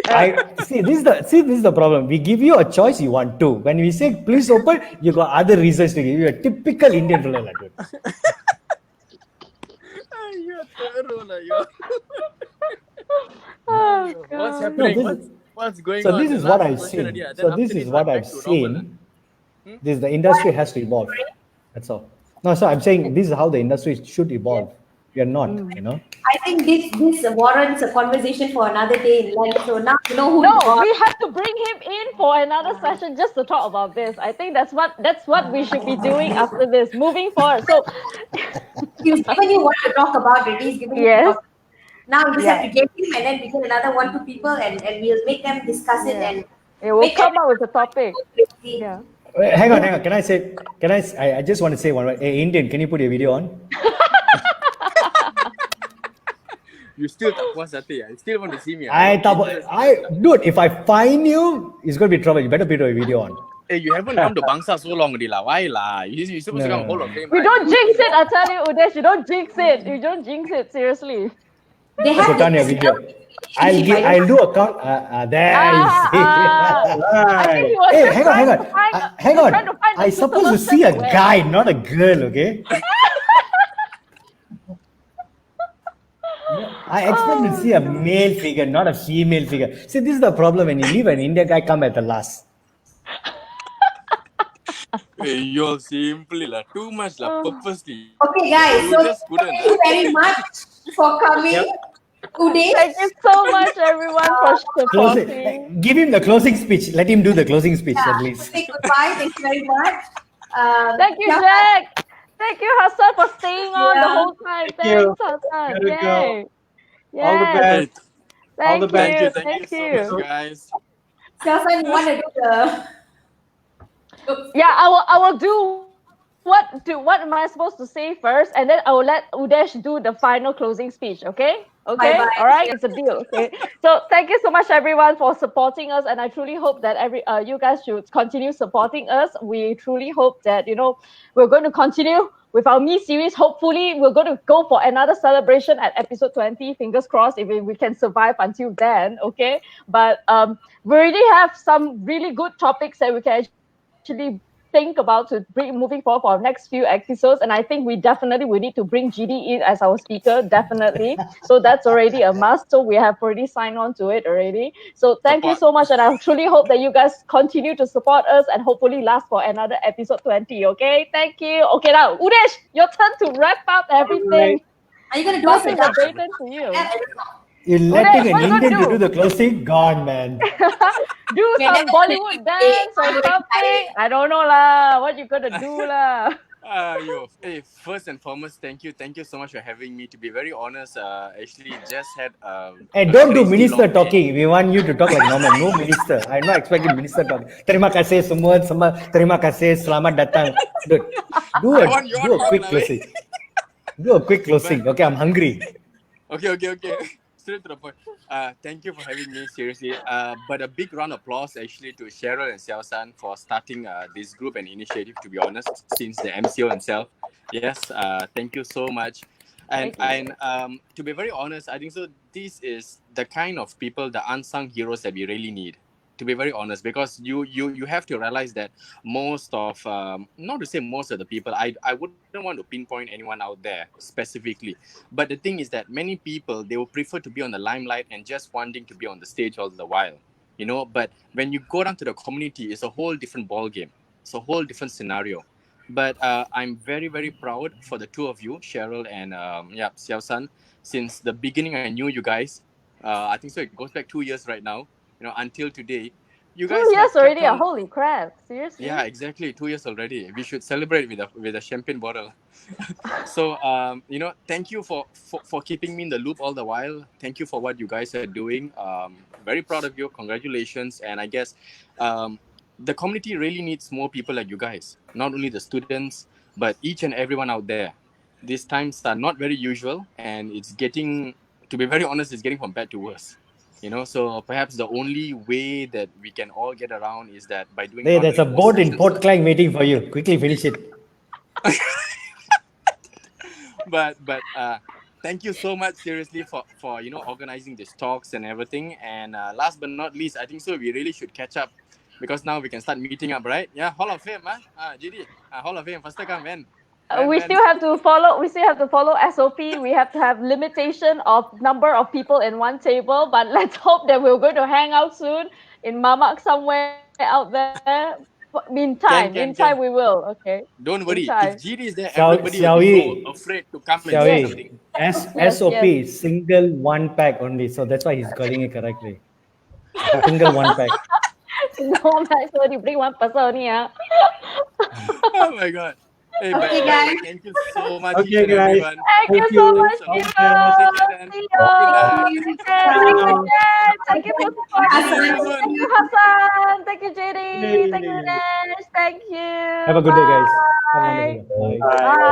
G: I see. This is the problem. We give you a choice. You want to. When we say please open, you got other reasons to give you. A typical Indian fellow like that.
K: You're thorough, like, you're...
B: Oh
K: What's
B: god.
K: happening?
G: No, this
K: What's going
G: So
K: on?
G: this
K: The
G: is what
K: last
G: I've
K: question already.
G: seen.
K: Then
G: So
K: after
G: this is
K: this,
G: what
K: back
G: I've
K: to normal.
G: seen. This the industry has to evolve. That's all. No, so I'm saying this is how the industry should evolve. We are not, you know.
A: I think this warrants a conversation for another day in length. So now you know who
B: No,
A: you are.
B: we have to bring him in for another session just to talk about this. I think that's what we should be doing after this, moving forward. So
A: He's given you what to talk about already. He's given you the
B: yes,
A: topic. Now you just have to
B: yes,
A: get him and then we get another one, two people and we'll make them discuss it
B: yeah.
A: and
B: It will
A: make
B: come up
A: everyone
B: with a topic.
A: go crazy.
B: Yeah.
G: Wait, hang on. Can I say? I just want to say one word. Hey, Indian, can you put your video on?
K: You still tak puas hati. I still want to see me.
G: Dude, if I find you, it's gonna be trouble. You better put your video on.
K: Hey, you haven't come to Bangsa so long already lah. Why lah? You're supposed to come Hall of Fame.
B: We
K: right?
B: don't jinx it, I tell you, Udesh. You don't jinx it. You don't jinx it. Seriously.
A: They have
G: Put on your video. I'll do a count. There you see.
B: I think he was
G: Hey,
B: just
G: hang
B: trying
G: on.
B: to find.
G: Hang
B: he was
G: on.
B: trying to find the
G: I supposed to
B: suitable
G: see a
B: shirt to wear.
G: guy, not a girl. Okay. I expect to see a male figure, not a female figure. See, this is the problem when you leave an Indian guy come at the last.
K: Hey, you're simply lah. Too much lah. Purposely.
A: Okay, guys.
K: You
A: So
K: just couldn't.
A: thank you very much for coming. Uday.
B: Thank you so much, everyone, for supporting.
G: Give him the closing speech. Let him do the closing speech at least.
A: Say goodbye. Thank you very much.
B: Thank you,
A: yeah.
B: Jack. Thank you, Hassan, for staying on the whole time.
E: you.
B: Thanks, Hassan.
E: Gotta go.
B: Yay.
E: All the
B: Yes.
E: best.
B: Thank
E: All the best.
B: you.
K: Thank you so much, guys.
A: Selsan, you want to do the...
B: Yeah, I will do what am I supposed to say first, and then I will let Udesh do the final closing speech. Okay? Okay.
A: Bye-bye.
B: All right. It's a deal. Okay. So thank you so much, everyone, for supporting us, and I truly hope that you guys should continue supporting us. We truly hope that we're going to continue with our Me series. Hopefully, we're going to go for another celebration at episode 20. Fingers crossed if we can survive until then. Okay. But we already have some really good topics that we can actually think about to bring moving forward for our next few episodes, and I think we need to bring GD in as our speaker, definitely. So that's already a must. So we have already signed on to it already. So thank you so much, and I truly hope that you guys continue to support us and hopefully last for another episode 20. Okay, thank you. Okay, now Udesh, your turn to wrap up everything.
A: Are you going to do
B: Passing the
A: something?
B: baton to you.
G: You're letting
B: Udesh,
G: an
B: what you gonna
G: Indian to
B: do?
G: do the closing? Gone, man.
B: Do some Bollywood dance or something. I don't know lah. What you gonna do lah?
K: Hey, first and foremost, thank you so much for having me. To be very honest, actually just had
G: Hey, don't do minister talking. We want you to talk like normal. No minister. I'm not expecting minister talk. Terima kasih semua. Terima kasih. Selamat datang. Dude, do a quick closing. Do a quick closing. Okay, I'm hungry.
K: Okay. Straight to the point. Thank you for having me, seriously. But a big round of applause actually to Cheryl and Xiao-san for starting this group and initiative, to be honest, since the MCO himself. Yes, thank you so much. And to be very honest, I think so this is the kind of people, the unsung heroes that we really need. To be very honest, because you have to realize that most of, not to say most of the people, I wouldn't want to pinpoint anyone out there specifically. But the thing is that many people, they will prefer to be on the limelight and just wanting to be on the stage all the while, But when you go down to the community, it's a whole different ball game. It's a whole different scenario. But I'm very, very proud for the two of you, Cheryl and Xiao San. Since the beginning, I knew you guys. I think so. It goes back 2 years right now. Until today, you
B: Two
K: guys
B: years
K: have kept
B: already.
K: on.
B: Holy crap! Seriously?
K: Yeah, exactly. 2 years already. We should celebrate with a champagne bottle. So, thank you for keeping me in the loop all the while. Thank you for what you guys are doing. Very proud of you. Congratulations. And I guess the community really needs more people like you guys. Not only the students, but each and everyone out there. These times are not very usual, and it's getting, to be very honest, it's getting from bad to worse. So perhaps the only way that we can all get around is that by doing
G: Hey, there's a
K: non-enforced
G: boat in
K: sessions.
G: Port Klang waiting for you. Quickly finish it.
K: But thank you so much, seriously, for organizing these talks and everything. And last but not least, I think so we really should catch up, because now we can start meeting up, right? Yeah, Hall of Fame, GD, Hall of Fame, faster come, man.
B: We still have to follow. We still have to follow SOP. We have to have limitation of number of people in one table. But let's hope that we're going to hang out soon in Mamak somewhere out there. Meantime,
K: Can.
B: we will. Okay.
K: Don't
B: In
K: worry,
B: time.
K: if GD is there, everybody will
G: Xiao
K: be so
G: Yi,
K: afraid to come and
G: Xiao
K: say
B: Yes.
K: something.
G: Yi,
B: Yes.
G: SOP,
B: Yes.
G: single one pack only. So that's why he's calling it correctly. Single one pack.
B: No, Max, you bring one person only.
K: Oh my god. Hey, but
A: Okay, guys.
K: thank you so much, each
E: Okay,
K: and
E: guys.
K: everyone.
B: Thank you
E: Thank
B: so
E: you.
B: much,
K: Thanks
B: Gio.
K: a lot. Take care then.
B: See you.
K: Good night.
B: Take care. Thank you, Jen. Thank you for
K: See you
B: supporting.
K: soon.
B: Thank you, Hassan. Thank you, JD. Thank you,
E: Yay.
B: Dinesh. Thank you.
G: Have a good day, guys. Have a
B: Bye.
G: wonderful day. Bye.
F: Bye.